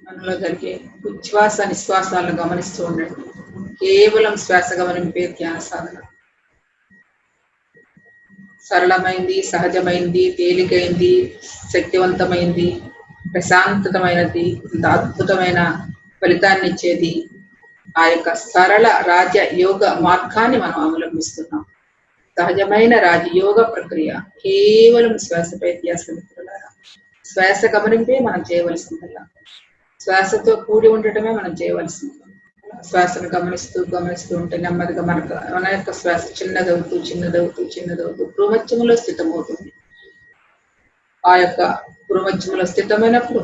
మనలో జరిగే ఉచ్ఛ్వాస నిశ్వాసాలను గమనిస్తూ ఉండండి. కేవలం శ్వాస గమనింపే ధ్యాన సాధన. సరళమైంది, సహజమైంది, తేలికైంది, శక్తివంతమైంది, ప్రశాంతమైనది, అద్భుతమైన ఫలితాన్ని ఇచ్చేది ఆ యొక్క సరళ రాజయోగ మార్గాన్ని మనం అవలంబిస్తున్నాం. సహజమైన రాజయోగ ప్రక్రియ కేవలం శ్వాసపై ధ్యాస. శ్వాస గమనింపే మనం చేయవలసిందల్లా. శ్వాసతో కూడి ఉండటమే మనం చేయవలసింది. శ్వాసను గమనిస్తూ ఉంటే నెమ్మదిగా మన యొక్క శ్వాస చిన్నదవుతూ భ్రూమధ్యములో స్థితమవుతుంది. ఆ యొక్క భ్రూమధ్యములో స్థితమైనప్పుడు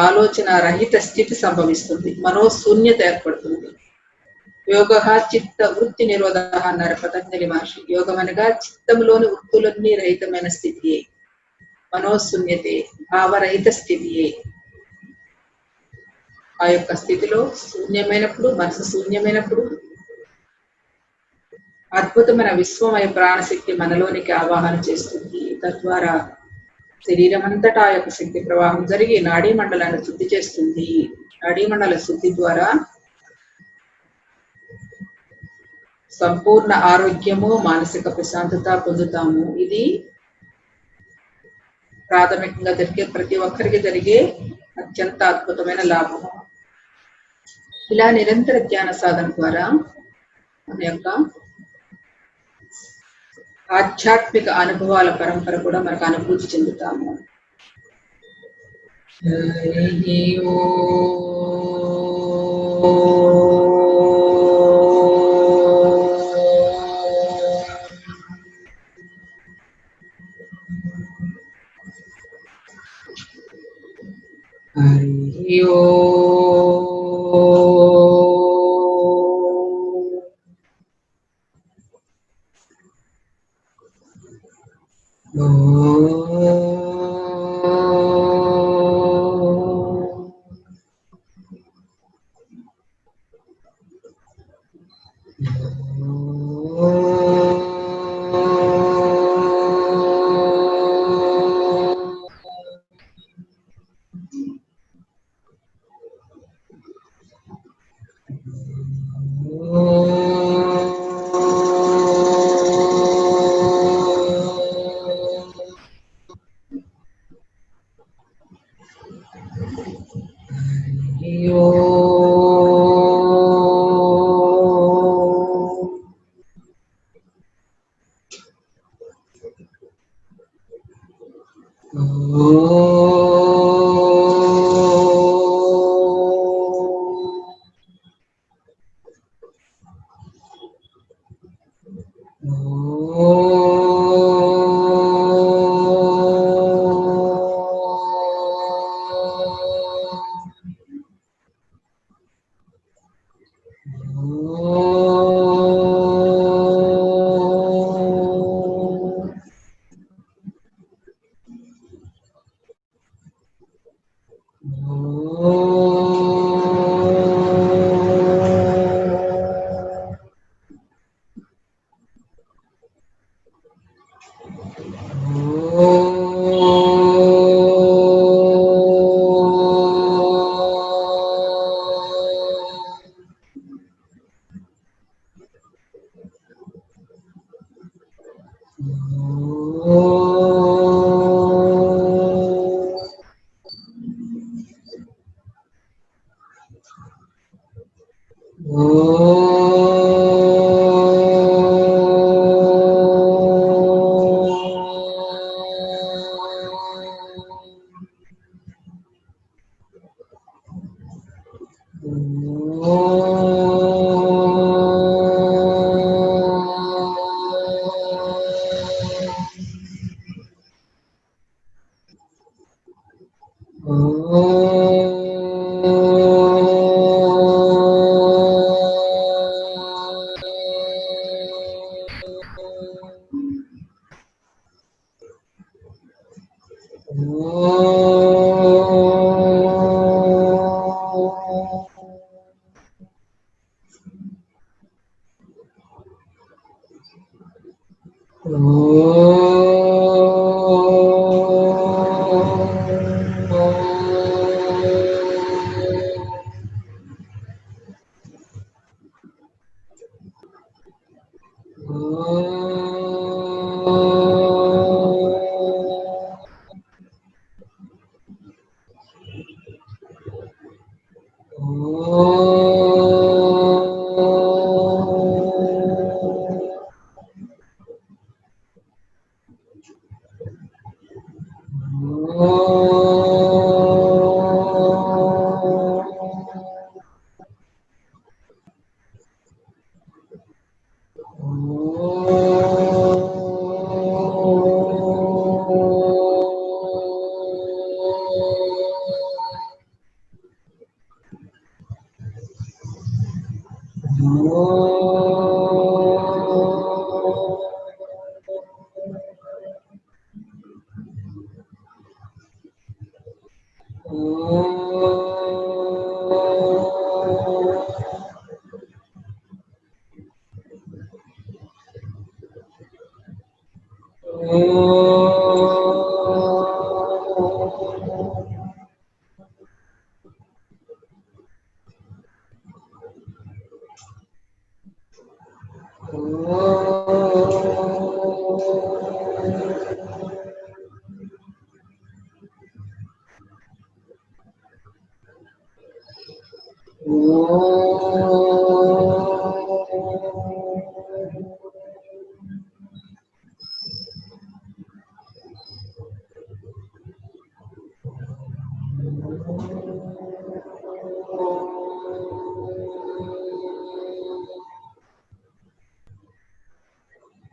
ఆలోచన రహిత స్థితి సంభవిస్తుంది, మనోశూన్యత ఏర్పడుతుంది. యోగ చిత్త వృత్తి నిరోధ అన్నారు పతంజలి మహర్షి. యోగం అనగా చిత్తములోని వృత్తులన్నీ రహితమైన స్థితియే, మనోశూన్యతే, భావరహిత స్థితియే. ఆ యొక్క స్థితిలో శూన్యమైనప్పుడు, మనసు శూన్యమైనప్పుడు అద్భుతమైన విశ్వమయ ప్రాణశక్తి మనలోనికి ఆవాహన చేస్తుంది. తద్వారా శరీరం అంతటా ఆ యొక్క శక్తి ప్రవాహం జరిగి నాడీ మండలాన్ని శుద్ధి చేస్తుంది. నాడీ మండల శుద్ధి ద్వారా సంపూర్ణ ఆరోగ్యము, మానసిక ప్రశాంతత పొందుతాము. ఇది ప్రాథమికంగా ప్రతి ఒక్కరికి జరిగే అత్యంత అద్భుతమైన లాభము. ఇలా నిరంతర ధ్యాన సాధన ద్వారా మన యొక్క ఆధ్యాత్మిక అనుభవాల పరంపర కూడా మనకు అనుభూతి చెందుతాము. Hari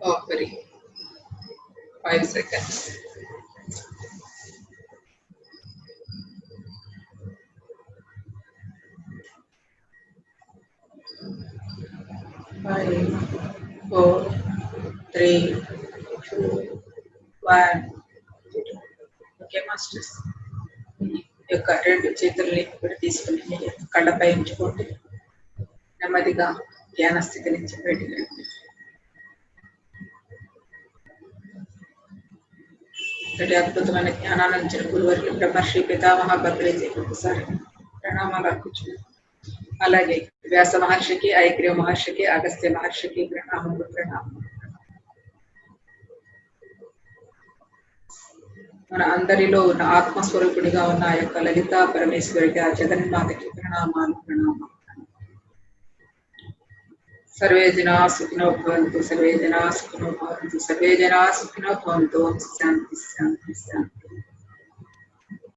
Offering 5 seconds. 5, 4, 3, 2, 1. Okay masters, మీ యొక్క రెండు చేతుల్ని ఇప్పుడు తీసుకుని మీ యొక్క కళ్ళపై ఉంచుకోండి. నెమ్మదిగా ధ్యాన స్థితి నుంచి బయటికి రండి. ఇక్కడి అద్భుతమైన జ్ఞానాన్ని అందించిన గురువర్యులు బ్రహ్మర్షి పితామహ భద్రేజీకి ఒకసారి ప్రణామాలు అర్పించుకుంటాం. అలాగే వ్యాస మహర్షికి, ఐగ్రీవ మహర్షికి, అగస్త్య మహర్షికి ప్రణామములు ప్రణామములు. మన అందరిలో ఉన్న ఆత్మస్వరూపుడిగా ఉన్న ఆ యొక్క లలితా పరమేశ్వరికి, ఆ జగన్మాతకి ప్రణామాలు ప్రణామాలు. సర్వే జనా సుఖినో భవంతు, సర్వే జనా సుఖినో భవంతు, సర్వే జనా సుఖినో భవంతు. శాంతి శాంతి శాంతి.